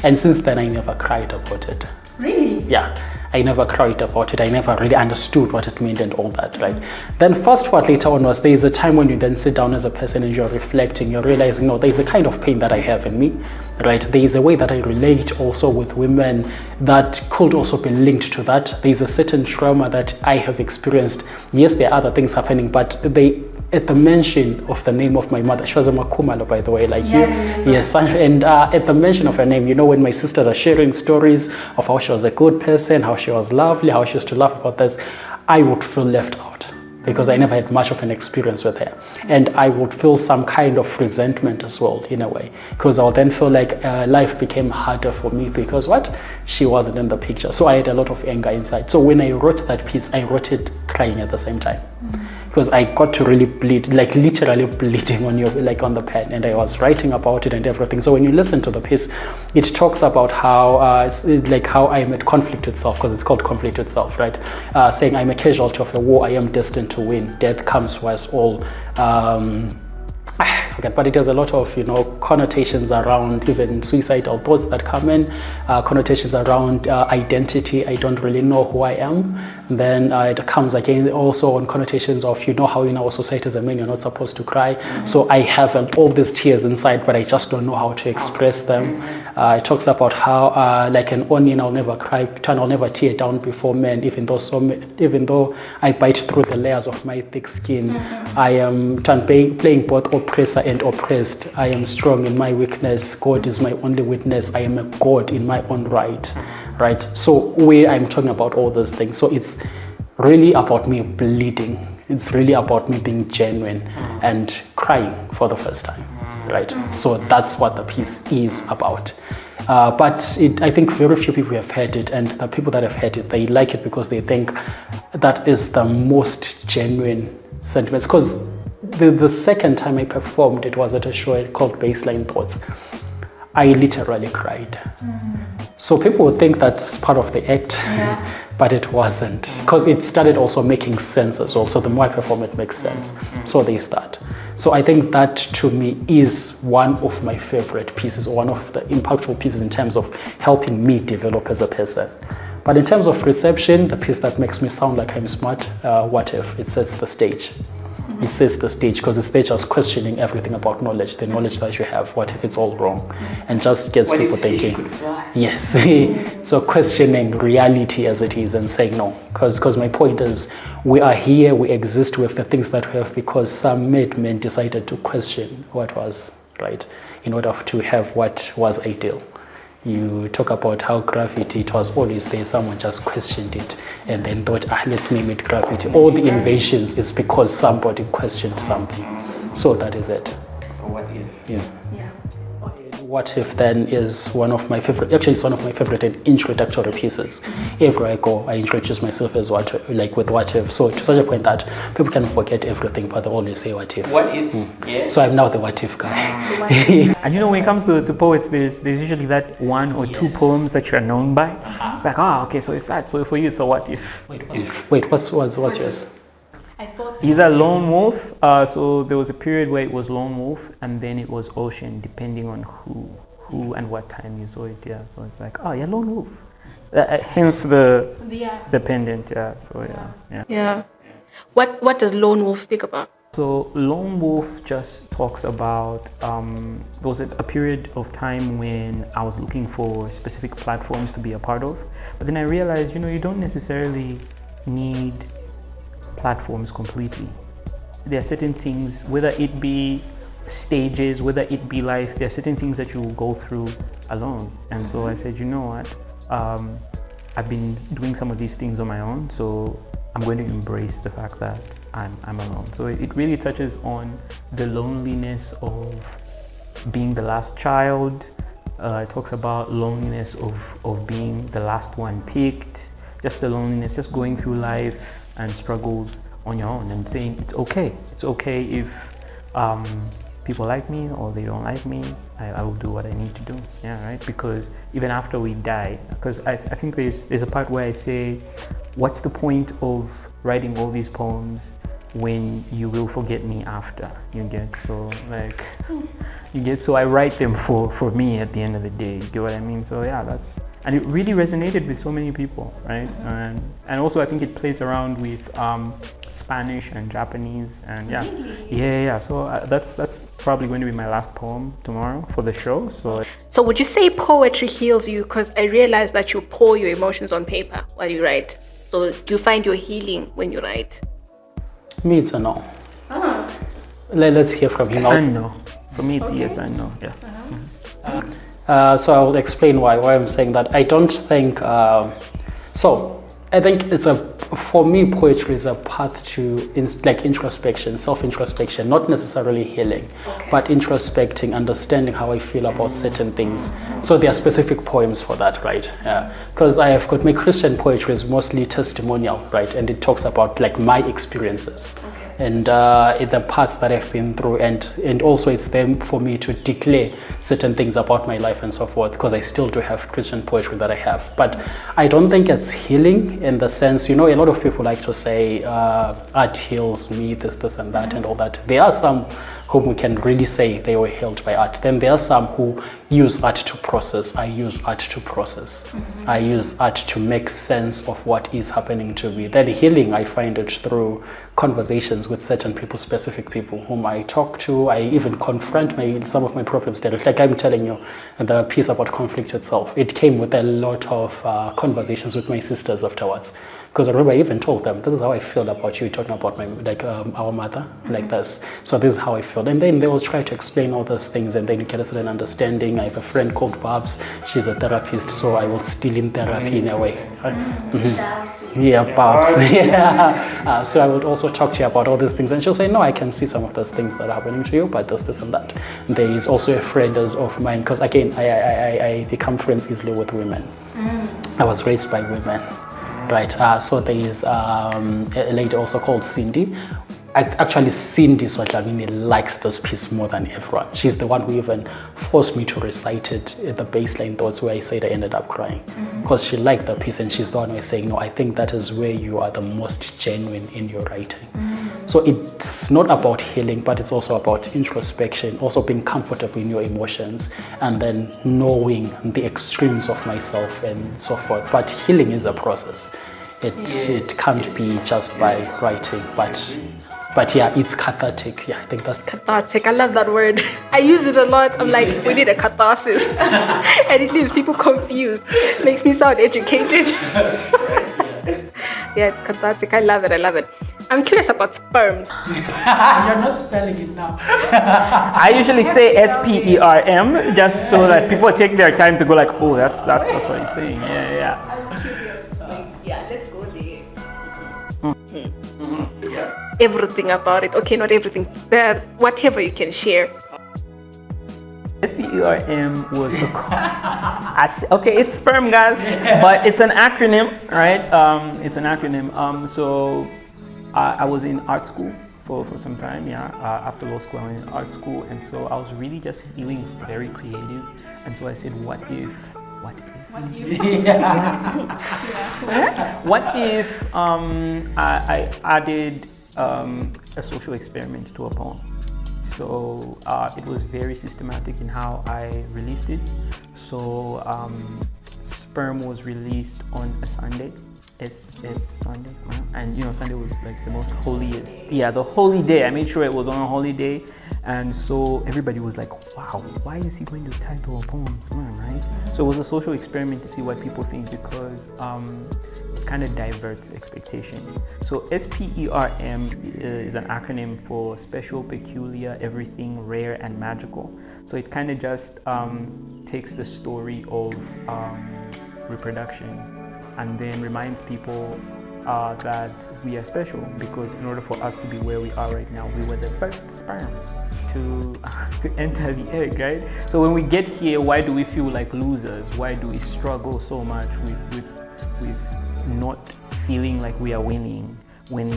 And since then, I never cried about it. Really? Yeah, I never cried about it. I never really understood what it meant and all that, right? Then fast forward later on was there's a time when you then sit down as a person and you're reflecting, you're realizing, no, there's a kind of pain that I have in me, right? There's a way that I relate also with women that could also be linked to that. There's a certain trauma that I have experienced. Yes, there are other things happening, but at the mention of the name of my mother, she was a Makumalo, by the way, like you. Yes, and at the mention of her name, when my sisters are sharing stories of how she was a good person, how she was lovely, how she used to laugh about this, I would feel left out because I never had much of an experience with her. And I would feel some kind of resentment as well, in a way, because I'll then feel like life became harder for me because she wasn't in the picture. So I had a lot of anger inside. So when I wrote that piece, I wrote it crying at the same time. Because I got to really bleed, like literally bleeding on the pen, and I was writing about it and everything. So when you listen to the piece, it talks about how how I'm at conflict itself, because it's called Conflict Itself, right? Saying I'm a casualty of a war I am destined to win. Death comes for us all. I forget, but it has a lot of connotations around even suicidal thoughts that come in, connotations around identity. I don't really know who I am. And then it comes again also on connotations of how in our society as a man you're not supposed to cry. So I have all these tears inside, but I just don't know how to express them. It talks about how like an onion, I'll never cry, I'll never tear down before men, even though I bite through the layers of my thick skin. I am playing both oppressor and oppressed. I am strong in my weakness. God is my only witness. I am a God in my own right. Right? So I'm talking about all those things. So it's really about me bleeding. It's really about me being genuine and crying for the first time. Right? So that's what the piece is about. But I think very few people have heard it, and the people that have heard it, they like it because they think that is the most genuine sentiments. Because the second time I performed, it was at a show called Baseline Thoughts. I literally cried. So people would think that's part of the act, but it wasn't, because it started also making sense as well. So the more I perform, it makes sense. So there's that. So I think that to me is one of my favorite pieces, one of the impactful pieces in terms of helping me develop as a person. But in terms of reception, the piece that makes me sound like I'm smart, What If, it sets the stage. It sets the stage because it's there just questioning everything about knowledge, the knowledge that you have. What if it's all wrong? And just gets people thinking. Yes. So questioning reality as it is and saying no. Because my point is, we are here, we exist with the things that we have because some men decided to question what was right in order to have what was ideal. You talk about how gravity, it was always there, someone just questioned it and then thought, let's name it gravity. All the inventions is because somebody questioned something. So that is it. So what if? Yeah. What If then is one of my favorite, actually it's one of my favorite introductory pieces. Everywhere I go, I introduce myself as what if. So to such a point that people can forget everything, but they always say what if. What if? Yeah. So I'm now the what if guy. And you know, when it comes to poets, there's usually that one or two poems that you're known by. It's like, okay, so it's that. So for you, it's a what if. Wait, what's yours? I thought Either Lone Wolf, so there was a period where it was Lone Wolf, and then it was Ocean, depending on who and what time you saw it. Yeah, so it's like, yeah, Lone Wolf. Hence the pendant. Yeah, so yeah. Yeah. What does Lone Wolf speak about? So Lone Wolf just talks about there was a period of time when I was looking for specific platforms to be a part of, but then I realized, you don't necessarily need platforms completely. There are certain things, whether it be stages, whether it be life, there are certain things that you will go through alone. And so I said, you know what, I've been doing some of these things on my own, so I'm going to embrace the fact that I'm alone. So it really touches on the loneliness of being the last child. It talks about loneliness of being the last one picked, just the loneliness, just going through life and struggles on your own, and saying it's okay. It's okay if people like me or they don't like me. I will do what I need to do. Yeah, right. Because even after we die, because I think there's a part where I say, what's the point of writing all these poems when you will forget me after? You get so I write them for me at the end of the day. You get what I mean? So yeah, and it really resonated with so many people, right? And also I think it plays around with Spanish and Japanese, and yeah. So that's probably going to be my last poem tomorrow for the show. So would you say poetry heals you? Because I realized that you pour your emotions on paper while you write. So do you find your healing when you write? Me, it's a no. Let's hear from him. And no. For me, it's yes and no. Yeah. So I will explain why I'm saying that. I don't think so. I think for me, poetry is a path to introspection, self-introspection, not necessarily healing, but introspecting, understanding how I feel about certain things. So there are specific poems for that, right? Because I have got my Christian poetry is mostly testimonial, right? And it talks about my experiences. And the paths that I've been through, and also it's there for me to declare certain things about my life and so forth, because I still do have Christian poetry that I have. But I don't think it's healing in the sense, a lot of people like to say art heals me, this and that and all that. There are some whom we can really say they were healed by art. Then there are some who use art to process. I use art to process. I use art to make sense of what is happening to me. Then healing, I find it through conversations with certain people, specific people whom I talk to. I even confront some of my problems there. Like I'm telling you, the piece about conflict itself, it came with a lot of conversations with my sisters afterwards. Because I remember I even told them, this is how I feel about you talking about our mother, like this. So this is how I feel. And then they will try to explain all those things, and then you get a certain understanding. I have a friend called Babs. She's a therapist, so I will still in therapy in a way. Yeah, Babs. Yeah. So I would also talk to you about all these things, and she'll say, no, I can see some of those things that are happening to you, but this and that. There is also a friend of mine, because again, I become friends easily with women. I was raised by women. Right, so there is a lady also called Cindy. Actually, Cindy Swatlavini likes this piece more than everyone. She's the one who even forced me to recite it at the baseline thoughts, where I said I ended up crying. Because she liked the piece, and she's the one who is saying, no, I think that is where you are the most genuine in your writing. So it's not about healing, but it's also about introspection, also being comfortable in your emotions, and then knowing the extremes of myself and so forth. But healing is a process. It can't be just by writing, but But yeah, it's cathartic. Yeah, I think that's Cathartic. I love that word. I use it a lot. I'm like, we need a catharsis. And it leaves people confused. Makes me sound educated. Yeah, it's cathartic. I love it. I'm curious about sperms. You're not spelling it now. I usually say SPERM just so that people take their time to go like, oh, that's what he's saying. Yeah. I'm curious. Yeah, let's go there. Everything about it. Okay, not everything. But whatever you can share. SPERM was okay, it's sperm, guys, but it's an acronym, right? It's an acronym. So I was in art school for some time, after law school I went in art school, and so I was really just feeling very creative, and so I said, what if I added a social experiment to a poem. So it was very systematic in how I released it. So sperm was released on a Sunday, Sunday, and Sunday was like the most holiest. Yeah, the holy day. I made sure it was on a holy day, and so everybody was like, "Wow, why is he going to title a poem sperm?" Right? So it was a social experiment to see what people think, because it kind of diverts expectation. So SPERM is an acronym for special, peculiar, everything, rare, and magical. So it kind of just takes the story of reproduction and then reminds people that we are special, because in order for us to be where we are right now, we were the first sperm to enter the egg, right? So when we get here, why do we feel like losers? Why do we struggle so much with not feeling like we are winning when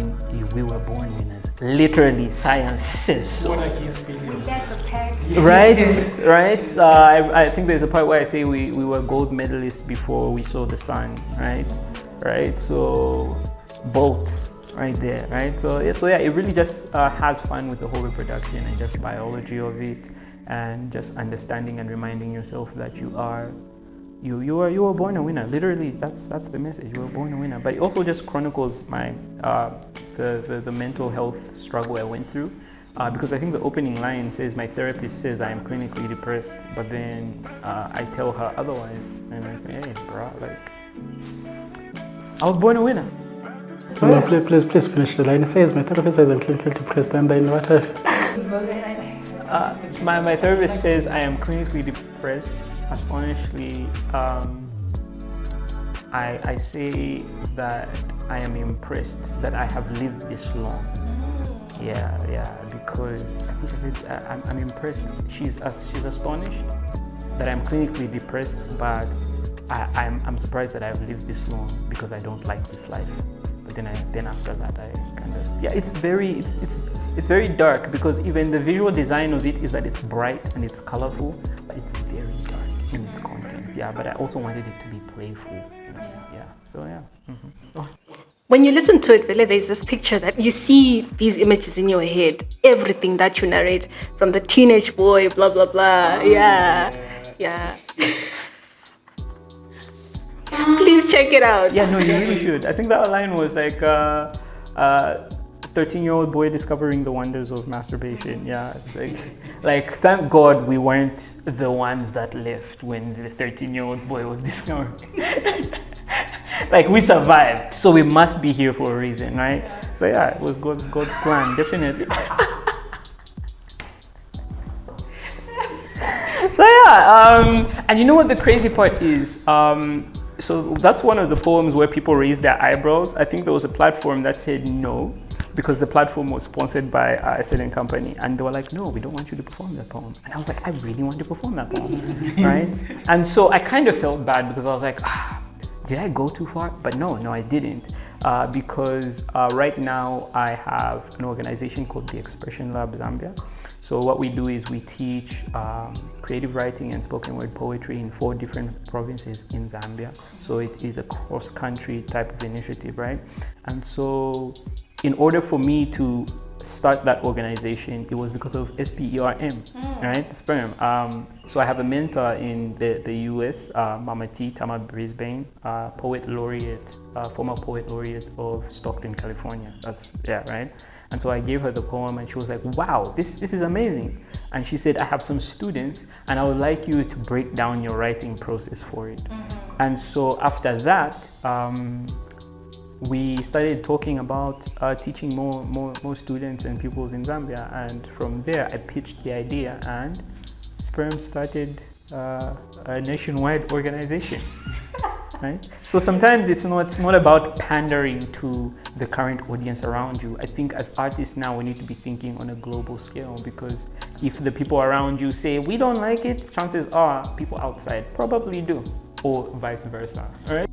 we were born winners? Literally, science says so. what are his feelings? Right. I think there's a part where I say we were gold medalists before we saw the sun, right? So both right there, right? So yeah, it really just has fun with the whole reproduction and just biology of it, and just understanding and reminding yourself that you were born a winner. Literally, that's the message. You were born a winner. But it also just chronicles my the mental health struggle I went through. Because I think the opening line says, my therapist says I am clinically depressed, but then I tell her otherwise, and I say, hey, bro, like, I was born a winner. So no, please finish the line. It says, my therapist says I'm clinically depressed, and then what? My therapist says I am clinically depressed. Astonishingly, I say that I am impressed that I have lived this long. Yeah, because I think I said I'm impressed. She's astonished that I'm clinically depressed, but I'm surprised that I've lived this long because I don't like this life. But then after that I kind of it's very dark, because even the visual design of it is that it's bright and it's colorful, but it's very dark in its content. Yeah, but I also wanted it to be playful. Yeah. So yeah. Mm-hmm. When you listen to it, Vele, there's this picture that you see these images in your head, everything that you narrate, from the teenage boy, blah, blah, blah. Yeah. Please check it out. Yeah, no, you really should. I think that line was like 13-year-old boy discovering the wonders of masturbation. Yeah, it's like thank God we weren't the ones that left when the 13-year-old boy was discovered. Like, we survived, so we must be here for a reason, right? So yeah, it was God's plan, definitely. So yeah, and you know what the crazy part is? So that's one of the poems where people raised their eyebrows. I think there was a platform that said no, because the platform was sponsored by a certain company, and they were like, no, we don't want you to perform that poem. And I was like, I really want to perform that poem, right? And so I kind of felt bad, because I was like, did I go too far? But no, I didn't, because right now I have an organization called the Expression Lab Zambia. So what we do is we teach creative writing and spoken word poetry in 4 different provinces in Zambia. So it is a cross-country type of initiative, right? And so in order for me to start that organization, it was because of SPERM, right? Sperm. So I have a mentor in the US, Mama T, Tama Brisbane, poet laureate, former poet laureate of Stockton, California. Right? And so I gave her the poem and she was like, wow, this is amazing. And she said, I have some students and I would like you to break down your writing process for it. And so after that, we started talking about teaching more students and pupils in Zambia. And from there, I pitched the idea and Sperm started a nationwide organization. Right? So sometimes it's not about pandering to the current audience around you. I think as artists now we need to be thinking on a global scale, because if the people around you say we don't like it, chances are people outside probably do, or vice versa. All right?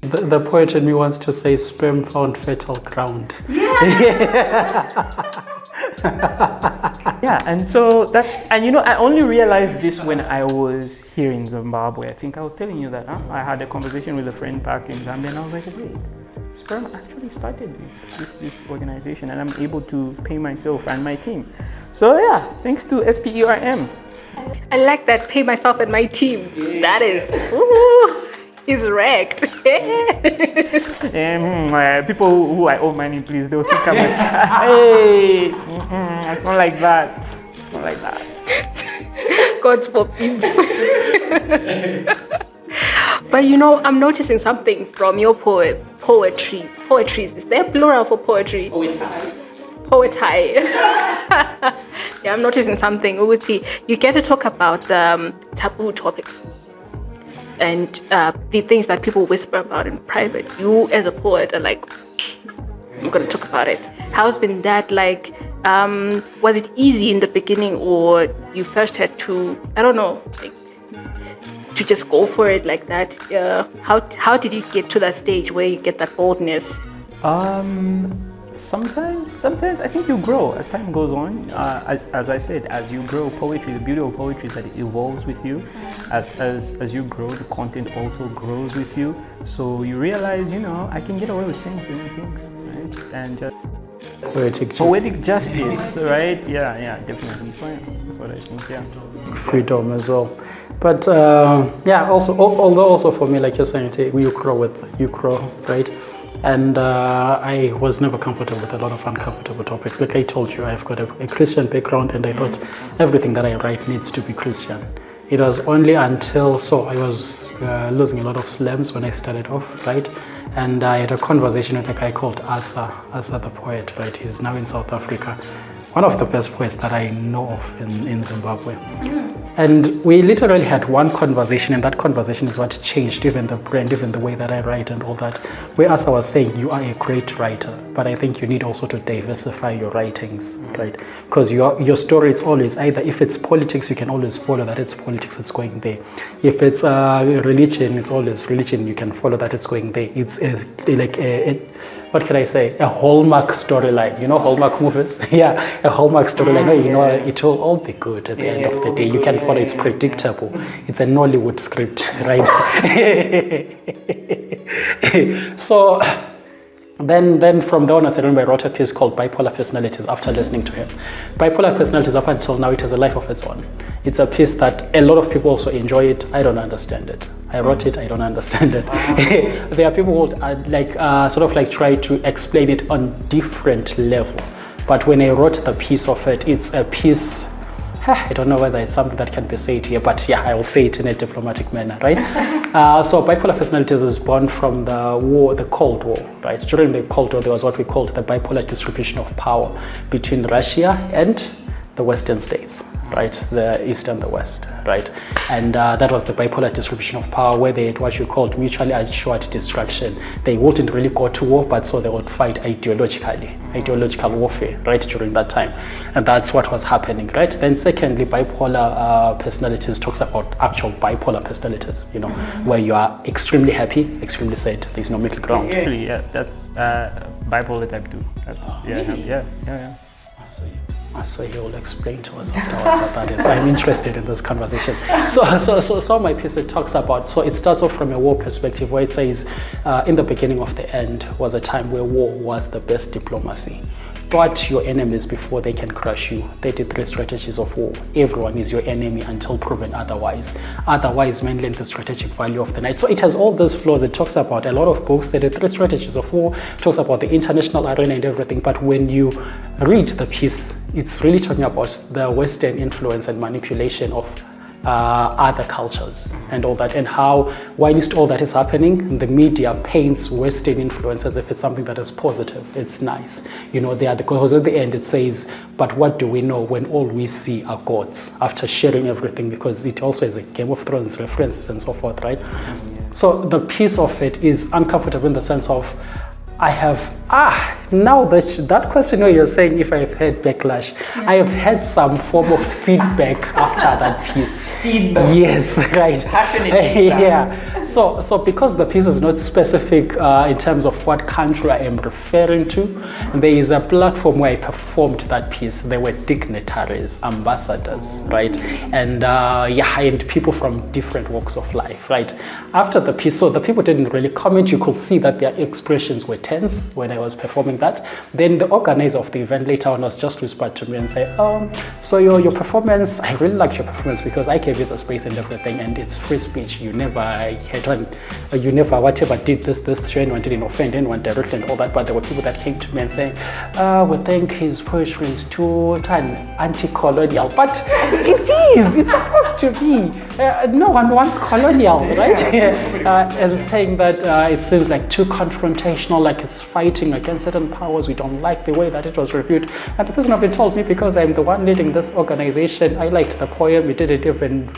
The poet in me wants to say sperm found fertile ground. Yeah, and so and you know, I only realized this when I was here in Zimbabwe. I think I was telling you that I had a conversation with a friend back in Zambia, and I was like, wait, Sperm actually started this organization, and I'm able to pay myself and my team. So yeah, thanks to SPERM. I like that, pay myself and my team. That is, ooh. He's wrecked. People who I owe money, please, they'll think I'm hey, it's not like that. It's not like that. God's forbid. But you know, I'm noticing something from your poetry. Poetries, is there plural for poetry? Poetry. Yeah, I'm noticing something. You get to talk about taboo topics and the things that people whisper about in private. You as a poet are like, I'm going to talk about it. How's been that like? Was it easy in the beginning, or you first had to, I don't know, like, to just go for it like that? How did you get to that stage where you get that boldness? Sometimes I think you grow as time goes on. As I said, as you grow, poetry, the beauty of poetry is that it evolves with you. As you grow, the content also grows with you. So you realize, you know, I can get away with saying certain things, right? And just poetic justice, right? Yeah, definitely. So yeah, that's what I think. Yeah, freedom as well. But yeah, although also for me, like you're saying, you grow, right? And I was never comfortable with a lot of uncomfortable topics. Like I told you, I've got a Christian background, and I thought everything that I write needs to be Christian. It was only until I was losing a lot of slams when I started off, right? And I had a conversation with a guy called Sox the Poet, right? He's now in South Africa. One of the best poets that I know of in Zimbabwe. And we literally had one conversation, and that conversation is what changed even the brand, even the way that I write and all that. Where I was saying, you are a great writer, but I think you need also to diversify your writings, right? Because your story, it's always either, if it's politics, you can always follow that it's politics, it's going there. If it's religion, it's always religion, you can follow that it's going there. It's what can I say? A Hallmark storyline. You know Hallmark movies? Yeah, a Hallmark storyline. You know, it will all be good at the end of the day. You can follow. It's predictable. It's a Nollywood script, right? So then from there on, I wrote a piece called Bipolar Personalities after listening to him. Bipolar Personalities, up until now, it has a life of its own. It's a piece that a lot of people also enjoy it. I don't understand it. I wrote it, I don't understand it. There are people who try to explain it on different level. But when I wrote the piece of it, it's a piece, I don't know whether it's something that can be said here, but yeah, I will say it in a diplomatic manner, right? So Bipolar Personalities is born from the Cold War, right? During the Cold War, there was what we called the bipolar distribution of power between Russia and the Western states, right? The East and the West, right? And that was the bipolar distribution of power, where they had what you called mutually assured destruction. They wouldn't really go to war, but so they would fight ideological warfare, right, during that time. And that's what was happening, right? Then secondly, bipolar personalities talks about actual bipolar personalities, you know, where you are extremely happy, extremely sad. There's no middle ground. Yeah, that's bipolar type 2. Yeah. So he will explain to us afterwards what that is. I'm interested in this conversation. So my piece, it talks about, so it starts off from a war perspective, where it says, in the beginning of the end was a time where war was the best diplomacy. spot your enemies before they can crush you. 33 strategies of war. Everyone is your enemy until proven otherwise. Otherwise, men learn the strategic value of the night. So it has all those flaws. It talks about a lot of books. 33 strategies of war, talks about the international arena and everything. But when you read the piece, it's really talking about the Western influence and manipulation of other cultures and all that, and how whilst all that is happening, the media paints Western influence as if it's something that is positive, it's nice, because at the end it says, but what do we know when all we see are gods, after sharing everything, because it also has a Game of Thrones references and so forth, right? So the piece of it is uncomfortable in the sense of I have, now that question where you're saying if I've had backlash, I have had some form of feedback after that piece. Feedback? Yes, right. Passionate feedback. Yeah. So because the piece is not specific in terms of what country I am referring to, there is a platform where I performed that piece. There were dignitaries, ambassadors, right? And and people from different walks of life, right? After the piece, so the people didn't really comment. You could see that their expressions were tense when I was performing that. Then the organizer of the event later on was just whispered to me and said, so your performance, I really liked your performance because I gave you the space and everything, and it's free speech. You never whatever did this to anyone, didn't offend anyone directly and all that. But there were people that came to me and saying, we think his poetry is too anti-colonial. But it's supposed to be. No one wants colonial, right? And saying that it seems like too confrontational, like it's fighting against certain powers. We don't like the way that it was reviewed. And the person often told me, because I'm the one leading this organization, I liked the poem. It didn't even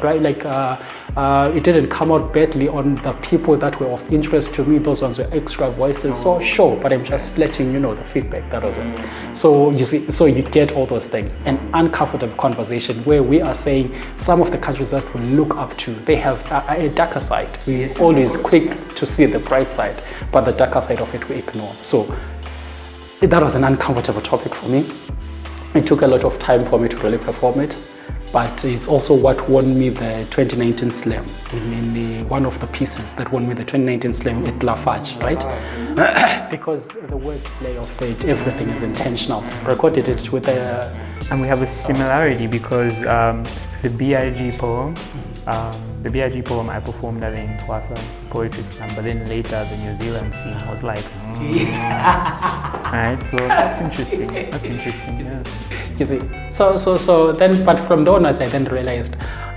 it didn't come out badly on the people that were of interest to me. Those ones were extra voices. So sure, but I'm just letting you know the feedback. That was it. So you see, so you get all those things. An uncomfortable conversation where we are saying some of the countries that we look up to, they have a darker side. We always quick to see the bright side, but the darker side of it we ignore. So that was an uncomfortable topic for me. It took a lot of time for me to really perform it, but it's also what won me the 2019 Slam. In one of the pieces that won me the 2019 Slam at Lafarge, right? Because the wordplay of it, everything is intentional. Recorded it with a... And we have a similarity because the BIG poem, I performed that in Twasa Poetry Slam, but then later the New Zealand scene was like, right? So that's interesting. Yeah. You see, so then, but from the onwards, I then realized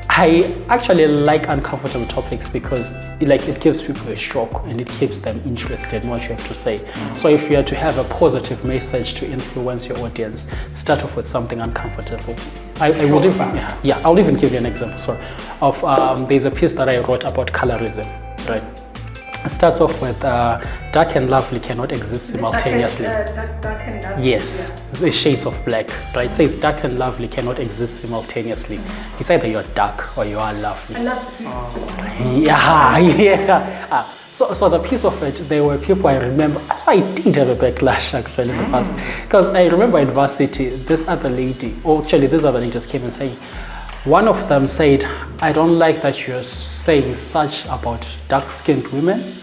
I actually like uncomfortable topics because it gives people a shock and it keeps them interested in what you have to say. So if you are to have a positive message to influence your audience, start off with something uncomfortable. I'll even give you an example. Of there's a piece that I wrote about colorism, right? It starts off with dark and lovely cannot exist simultaneously. Dark and lovely. Yes, the shades of black, right? It says dark and lovely cannot exist simultaneously. It's either you're dark or you are lovely. I love you. Yeah. So the piece of it, there were people I remember. So I did have a backlash actually in the past, because I remember in varsity, this other lady just came and saying, one of them said, I don't like that you're saying such about dark-skinned women.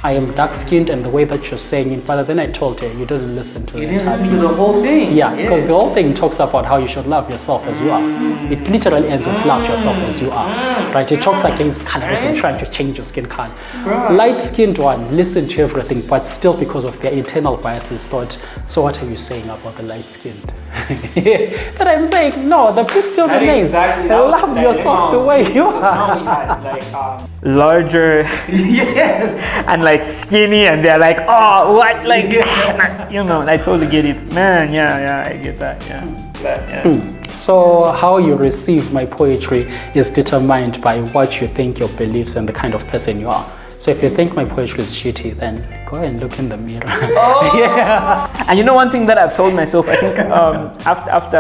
I am dark-skinned and the way that you're saying it, but then I told her, you didn't listen to the entire piece. The whole thing. Yeah, because the whole thing talks about how you should love yourself as you are. It literally ends with love yourself as you are. Right? It talks against colorism, trying to change your skin color. Light-skinned one, listen to everything, but still because of their internal biases thought, so what are you saying about the light-skinned? But I'm saying, no, the piece still remains. Love yourself the way you are. Larger, yes, and like skinny, and they're like, oh, what, like, I totally get it, man. Yeah, I get that. Yeah. So how you receive my poetry is determined by what you think, your beliefs, and the kind of person you are. So if you think my poetry is shitty, then go and look in the mirror. Oh. Yeah. And one thing that I've told myself, I think after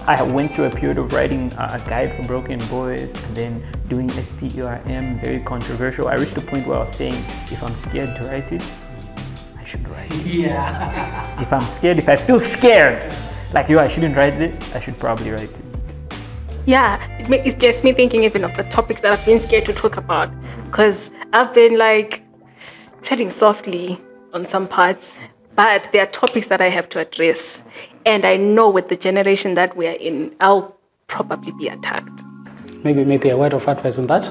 I went through a period of writing a guide for broken boys and then doing SPERM, very controversial. I reached a point where I was saying, if I'm scared to write it, I should write it. Yeah. If I'm scared, if I feel scared, like, I shouldn't write this, I should probably write it. Yeah, it gets me thinking even of the topics that I've been scared to talk about, because I've been like treading softly on some parts, but there are topics that I have to address. And I know with the generation that we are in, I'll probably be attacked. Maybe a word of advice on that.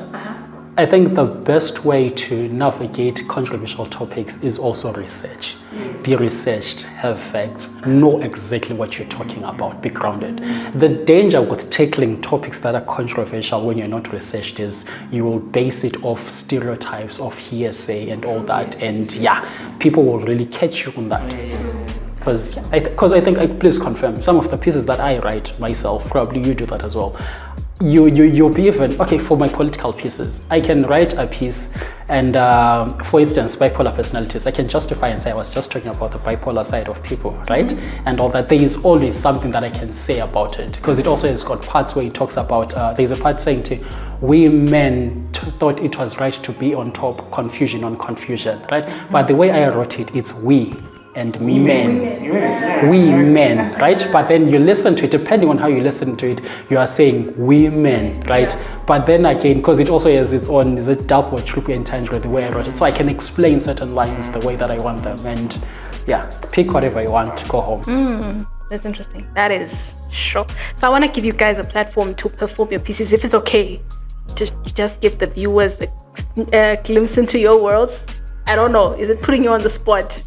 I think the best way to navigate controversial topics is also research. Yes. Be researched, have facts, know exactly what you're talking about, be grounded. The danger with tackling topics that are controversial when you're not researched is you will base it off stereotypes, of hearsay and all that. And people will really catch you on that. Because I think, please confirm, some of the pieces that I write myself, probably you do that as well. You'll be even, okay, for my political pieces, I can write a piece and, for instance, bipolar personalities, I can justify and say I was just talking about the bipolar side of people, right? And all that. There is always something that I can say about it, because it also has got parts where it talks about, there's a part saying to, we men thought it was right to be on top, confusion on confusion, right? But the way I wrote it, it's we and me men. We men, right? But then you listen to it, depending on how you listen to it, you are saying we men, right? But then again, because it also has its own, is it double or triple entendre, the way I wrote it. So I can explain certain lines the way that I want them. And pick whatever you want, go home. That's interesting. That is sure. So I want to give you guys a platform to perform your pieces, if it's okay. Just give the viewers a glimpse into your worlds. I don't know, is it putting you on the spot?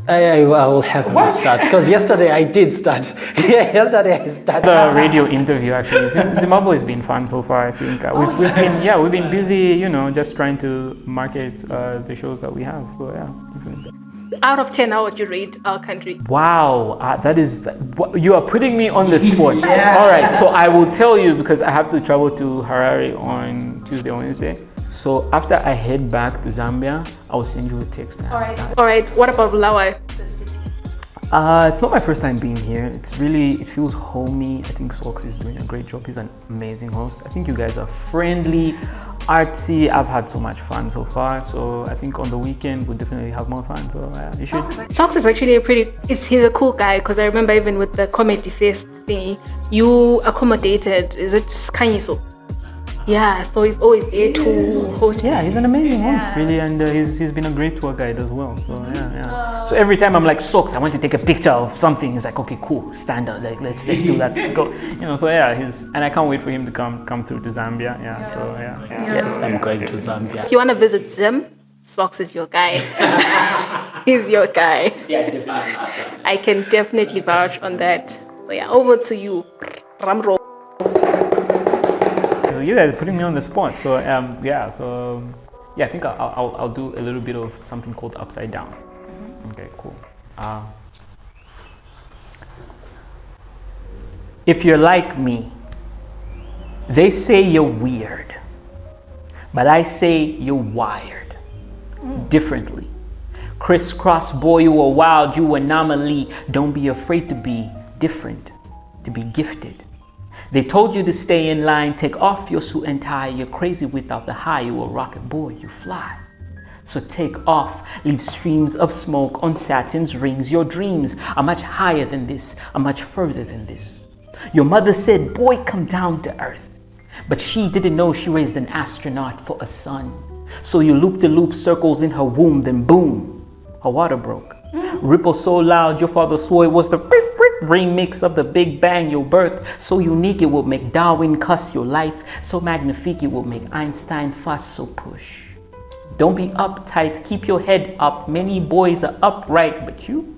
I will have to start, because yesterday I did start. Yesterday I started. The radio interview actually. Zimbabwe has been fun so far. I think we've been busy, just trying to market the shows that we have. So definitely. Out of 10, how would you rate our country? Wow, you are putting me on the spot. All right, so I will tell you, because I have to travel to Harare on Tuesday or Wednesday. So after I head back to Zambia, I will send you a text. All right. What about Bulawayo? The city. It's not my first time being here. It feels homey. I think Sox is doing a great job. He's an amazing host. I think you guys are friendly, artsy. I've had so much fun so far. So I think on the weekend we'll definitely have more fun. So you should. Sox is actually he's a cool guy, because I remember even with the comedy fest thing, you accommodated. Is it Kanyiso? Yeah, so he's always there to host. Yeah, he's an amazing host, really, and he's been a great tour guide as well. So So every time I'm like, Sox, I want to take a picture of something. He's like, okay, cool, stand up, like let's do that. Go, So and I can't wait for him to come through to Zambia. Yes, I'm going to Zambia. If you want to visit Zim, Sox is your guy. He's your guy. Yeah, definitely. I can definitely vouch on that. So over to you, Ramro. You guys are putting me on the spot. So I think I'll do a little bit of something called upside down. Okay, cool. If you're like me, they say you're weird, but I say you're wired differently. Crisscross boy, you are wild, you anomaly. Don't be afraid to be different, to be gifted. They told you to stay in line, take off your suit and tie. You're crazy without the high, you a rocket boy, you fly. So take off, leave streams of smoke on Saturn's rings. Your dreams are much higher than this, are much further than this. Your mother said, boy, come down to earth. But she didn't know she raised an astronaut for a son. So you loop-de-loop circles in her womb, then boom, her water broke. Ripple so loud, your father swore it was the remix of the Big Bang, your birth. So unique it will make Darwin cuss. Your life so magnifique it will make Einstein fuss. So push. Don't be uptight, keep your head up. Many boys are upright, but you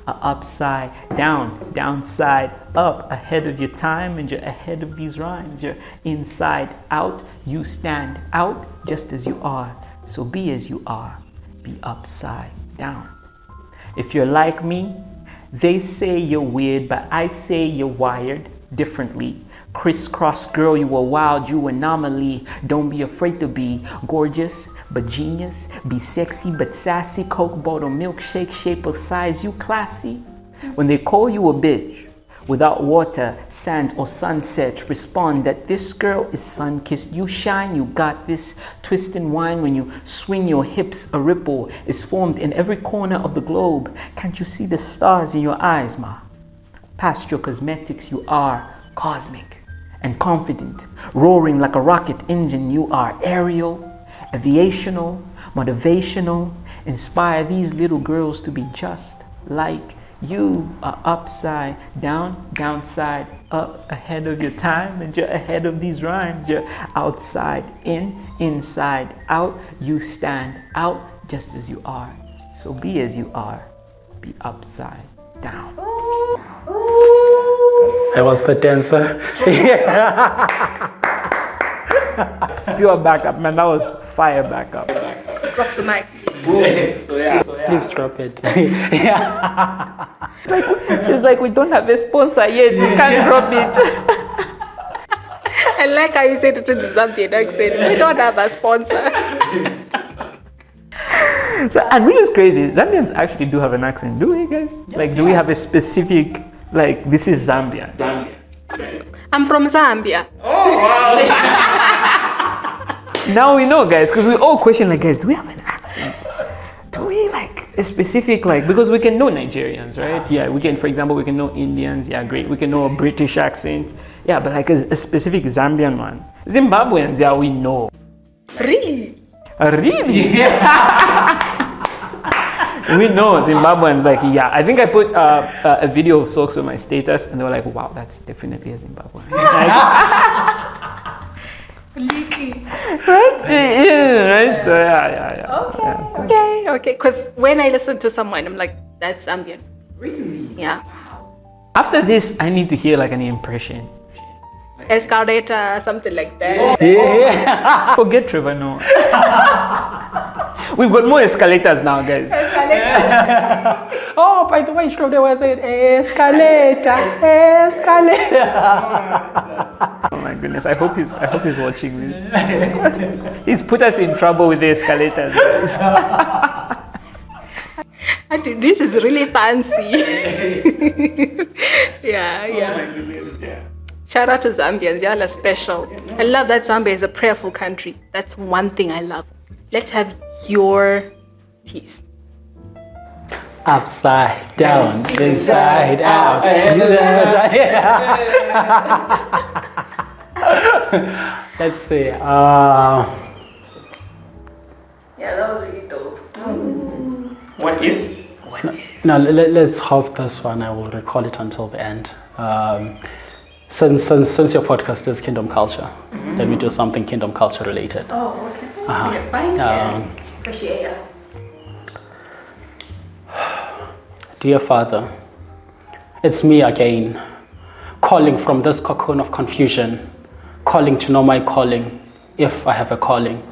are upside down, downside up, ahead of your time, and you're ahead of these rhymes. You're inside out, you stand out just as you are. So be as you are, be upside down. If you're like me, they say you're weird, but I say you're wired differently. Crisscross girl, you are wild, you anomaly. Don't be afraid to be gorgeous, but genius. Be sexy, but sassy. Coke bottle, milkshake, shape of size, you classy. When they call you a bitch, without water, sand, or sunset, respond that this girl is sun-kissed. You shine, you got this twist and wine. When you swing your hips, a ripple is formed in every corner of the globe. Can't you see the stars in your eyes, ma? Past your cosmetics, you are cosmic and confident. Roaring like a rocket engine, you are aerial, aviational, motivational, Inspire these little girls to be just like you are upside down, downside up, ahead of your time, and you're ahead of these rhymes. You're outside in, inside out. You stand out just as you are. So be as you are. Be upside down. I was the dancer. Pure backup, man. That was fire backup. Drops the mic. Please drop it. Yeah. She's like, we don't have a sponsor yet. We can't drop it. I like how you said it in the Zambian accent. We don't have a sponsor. So, and which is crazy, Zambians actually do have an accent, do we guys? Like, do we have a specific, like, this is Zambia? I'm from Zambia. Now we know, guys, because we all question, like, guys, do we have an accent? Do we, like, a specific, like, because we can know Nigerians, right? Yeah, we can, for example, we can know Indians, yeah, great. We can know a British accent. Yeah, but like a specific Zambian one. Zimbabweans, yeah, we know. Really? Really? We know Zimbabweans, like, yeah. I think I put a video of Sox on my status, and they were like, wow, that's definitely a Zimbabwean. Right? Yeah, right? So, yeah. Okay. Because when I listen to someone, I'm like, that's Zambian. Really? Yeah. After this, I need to hear like an impression. Escalator, something like that. Yeah. Forget Trevor Noah. We've got more escalators now, guys. Oh, by the way, there was an escalator. Oh my goodness! I hope he's watching this. He's put us in trouble with the escalators, guys. I think this is really fancy. Yeah. Oh my goodness! Yeah. Shout out to Zambians, y'all are special. I love that Zambia is a prayerful country. That's one thing I love. Let's have your piece. Upside down, inside out. Let's see. Yeah, that was really dope. What is? No, let's hope this one. I will recall it until the end. Since your podcast is Kingdom Culture, let me do something Kingdom Culture related. Oh, okay. Yeah, fine. Appreciate it. Dear Father, it's me again, calling from this cocoon of confusion, calling to know my calling, if I have a calling.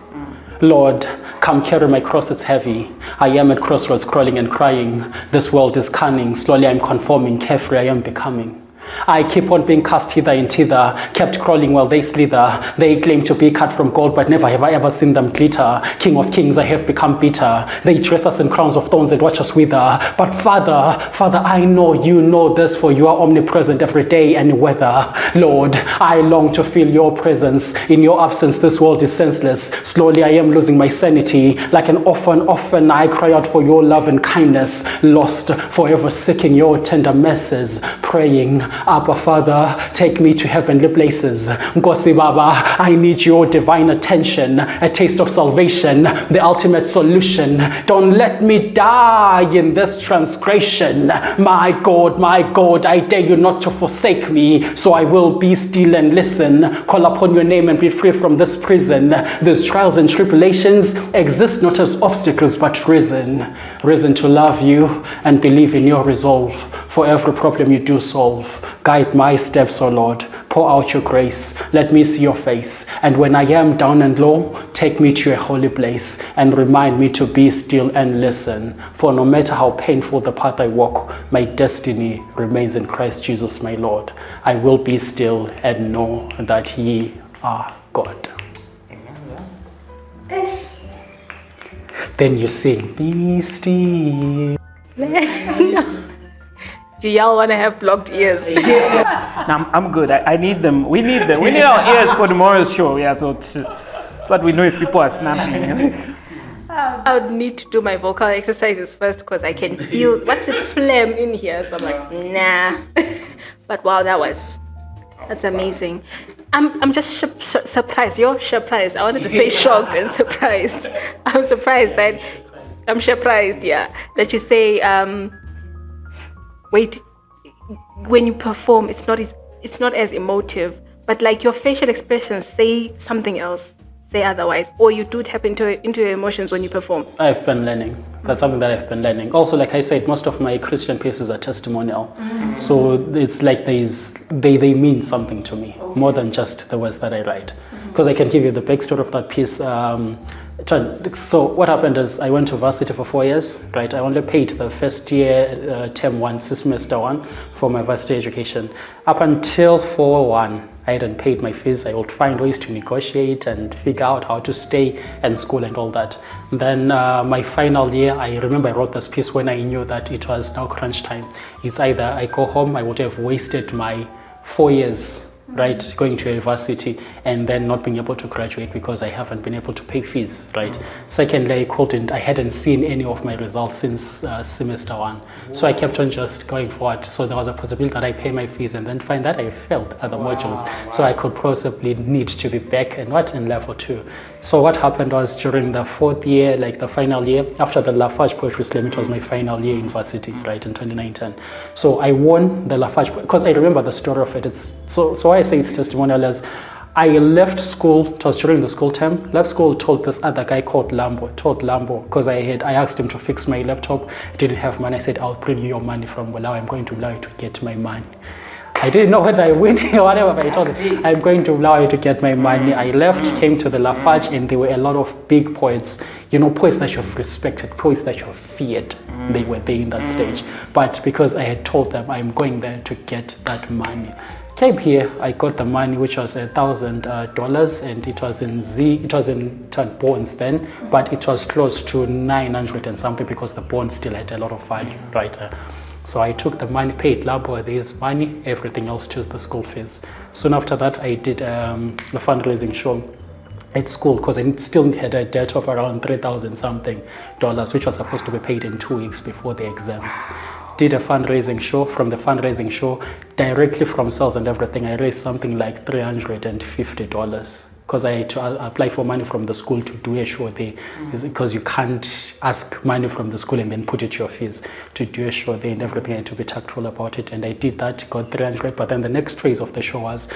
Lord, come carry my cross, it's heavy. I am at crossroads, crawling and crying. This world is cunning, slowly I'm conforming, carefree I am becoming. I keep on being cast hither and thither, kept crawling while they slither. They claim to be cut from gold, but never have I ever seen them glitter. King of kings, I have become bitter. They dress us in crowns of thorns and watch us wither. But Father, I know you know this, for you are omnipresent every day and weather. Lord, I long to feel your presence. In your absence, this world is senseless. Slowly, I am losing my sanity. Like an orphan, I cry out for your love and kindness. Lost, forever seeking your tender messes. Praying, Abba Father, take me to heavenly places. Nkosi Baba, I need your divine attention, a taste of salvation, the ultimate solution. Don't let me die in this transgression. My God, I dare you not to forsake me, so I will be still and listen. Call upon your name and be free from this prison. These trials and tribulations exist not as obstacles, but risen to love you and believe in your resolve. For every problem you do solve, guide my steps, O Lord. Pour out your grace. Let me see your face. And when I am down and low, take me to a holy place and remind me to be still and listen. For no matter how painful the path I walk, my destiny remains in Christ Jesus, my Lord. I will be still and know that ye are God. Yes. Then you sing, be still. Do y'all want to have blocked ears? No, I'm good. I need them. We need them. We need our ears for tomorrow's show. Yeah, so that we know if people are snapping. I would need to do my vocal exercises first because I can feel phlegm in here. So I'm like, nah. But wow, that's amazing. I'm just surprised. You're surprised. I wanted to say shocked and surprised. I'm surprised that I'm surprised, yeah, that you say, wait, when you perform, it's not as emotive, but like your facial expressions say something else, say otherwise, or you do tap into your emotions when you perform. I've been learning. That's something that I've been learning. Also, like I said, most of my Christian pieces are testimonial. So it's like they mean something to me, more than just the words that I write. Because I can give you the backstory of that piece. So what happened is I went to varsity for 4 years, right? I only paid the first year, term 1, semester 1 for my varsity education. Up until 4-1, I hadn't paid my fees. I would find ways to negotiate and figure out how to stay in school and all that. Then my final year, I remember I wrote this piece when I knew that it was now crunch time. It's either I go home, I would have wasted my 4 years, right, going to university and then not being able to graduate because I haven't been able to pay fees, right? Secondly, I hadn't seen any of my results since semester 1. So I kept on just going forward. So there was a possibility that I pay my fees and then find that I failed other modules. So I could possibly need to be back in level 2. So what happened was during the 4th year, like the final year, after the Lafarge Poetry Slam, it was my final year in university, right, in 2019. So I won the Lafarge, because I remember the story of it. It's so why I say it's testimonial is I left school, it was during the school term, left school, told this other guy called Lambo, because I asked him to fix my laptop, I didn't have money. I said, I'll bring you your money from Mwelwa, I'm going to allow you to get my money. I didn't know whether I win or whatever, but I told him, I'm going to allow you to get my money. I left, came to the Lafarge, and there were a lot of big poets, poets that you've respected, poets that you've feared. They were there in that stage. But because I had told them I'm going there to get that money. Came here, I got the money, which was $1,000, and it was in bonds then, but it was close to 900 and something because the bond still had a lot of value, right? So I took the money, paid Labo this money, everything else to the school fees. Soon after that, I did a fundraising show at school because I still had a debt of around $3,000 something, which was supposed to be paid in 2 weeks before the exams. Did a fundraising show. From the fundraising show, directly from sales and everything, I raised something like $350 because I had to apply for money from the school to do a show there, because you can't ask money from the school and then put it to your fees. To do a show there and everything, I had to be tactful about it, and I did that, got 300. But then the next phase of the show was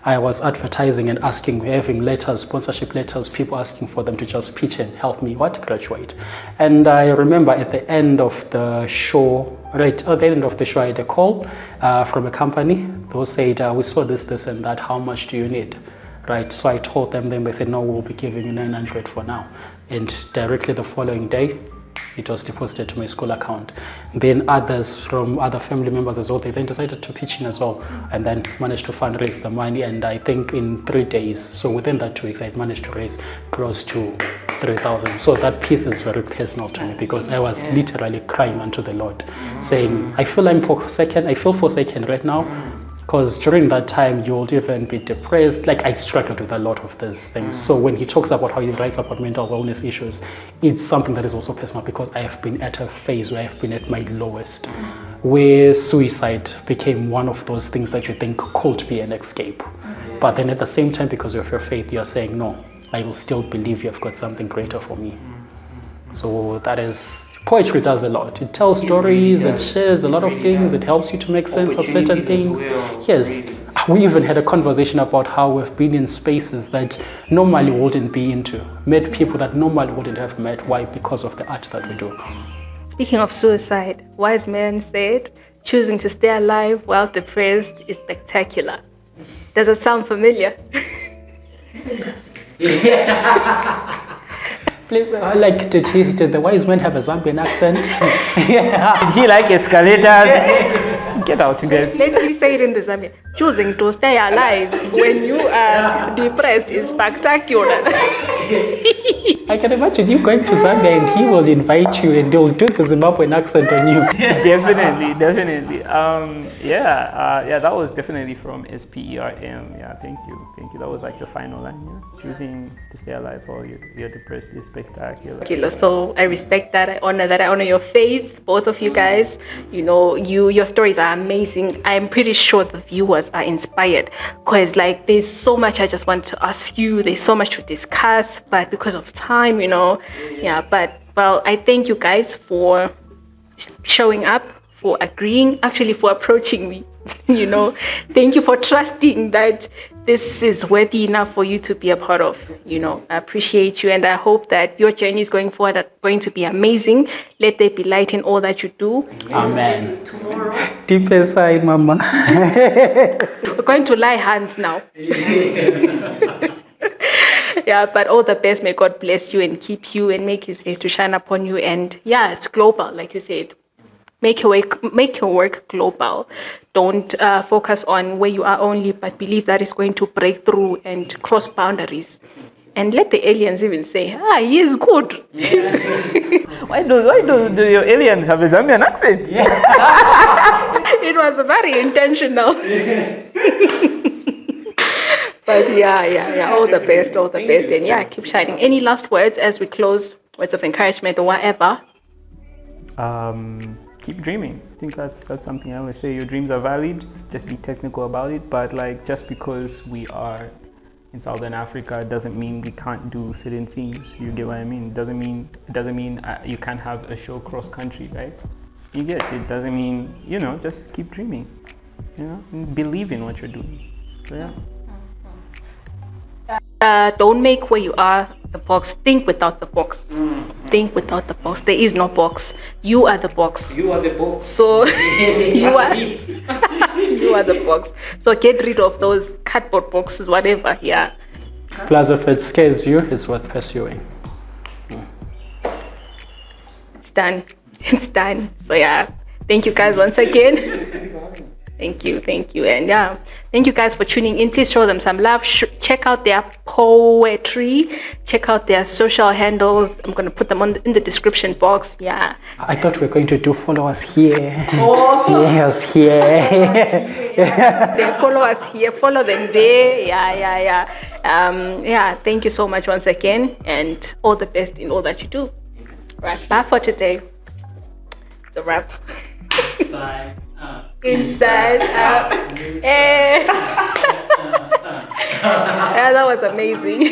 I was advertising and asking, having letters, sponsorship letters, people asking for them to just pitch and help me graduate. And I remember at the end of the show, I had a call from a company. They said, we saw this and that, how much do you need? Right, so I told them, then they said, no, we'll be giving you 900 for now. And directly the following day, it was deposited to my school account. Then others from other family members as well, they then decided to pitch in as well, and then managed to fundraise the money. And I think in 3 days, so within that 2 weeks, I managed to raise close to 3,000. So that piece is very personal to me because I was literally crying unto the Lord, saying, I feel forsaken right now. Because during that time, you will even be depressed. Like, I struggled with a lot of these things. So when he talks about how he writes about mental wellness issues, it's something that is also personal because I have been at a phase where I have been at my lowest, where suicide became one of those things that you think could be an escape. But then at the same time, because of your faith, you're saying, no, I will still believe you've got something greater for me. So that is... Poetry does a lot. It tells stories, it shares a lot of things, it helps you to make sense of certain things. Yes, we even had a conversation about how we've been in spaces that normally wouldn't be into, met people that normally wouldn't have met. Why? Because of the art that we do. Speaking of suicide, wise men said, choosing to stay alive while depressed is spectacular. Does it sound familiar? Like, did the wise man have a Zambian accent? Yeah. Did he like escalators? Get out, you guys. Let me say it in the Zambian. Choosing to stay alive when you are depressed is spectacular. I can imagine you going to Zambia and he will invite you and they'll do the Zimbabwean accent on you. Definitely. Yeah, that was definitely from SPERM. Yeah, thank you. That was like the final line. Yeah? Choosing to stay alive while you're depressed is spectacular. So I respect that. I honor your faith, both of you guys. Your stories are amazing. I'm pretty sure the viewers are inspired because there's so much I just want to ask you. There's so much to discuss, but because of time, but well, I thank you guys for showing up, for agreeing, actually for approaching me. Thank you for trusting that this is worthy enough for you to be a part of. I appreciate you, and I hope that your journey is going forward are going to be amazing. Let there be light in all that you do. Amen. Tomorrow, Deep inside, Mama. we're going to lie hands now. Yeah, but all the best. May God bless you and keep you and make His face to shine upon you. And yeah, it's global, like you said. Make your work global. Don't focus on where you are only, but believe that it's going to break through and cross boundaries. And let the aliens even say, he is good. Why do your aliens have a Zambian accent? It was very intentional. But yeah, all the best. And yeah, keep shining. Any last words as we close, words of encouragement or whatever? Keep dreaming. I think that's something I always say. Your dreams are valid. Just be technical about it. But like, just because we are in Southern Africa doesn't mean we can't do certain things. You get what I mean? It doesn't mean you can't have a show cross country, right? You get it. It doesn't mean just keep dreaming. And believe in what you're doing. So yeah. Don't make where you are the box. Think without the box. Think without the box. There is no box. You are the box. You are the box. So you are the box. So get rid of those cardboard boxes, whatever. Yeah. Plus, if it scares you, it's worth pursuing. It's done. It's done. So yeah. Thank you guys once again. Thank you. And yeah, thank you guys for tuning in. Please show them some love. Check out their poetry. Check out their social handles. I'm going to put them in the description box. Yeah. I thought we were going to do follow us here. Oh. Yes, here. They follow us here. Follow them there. Yeah. Thank you so much once again. And all the best in all that you do. Right. Bye for today. It's a wrap. Inside out. Yeah, that was amazing.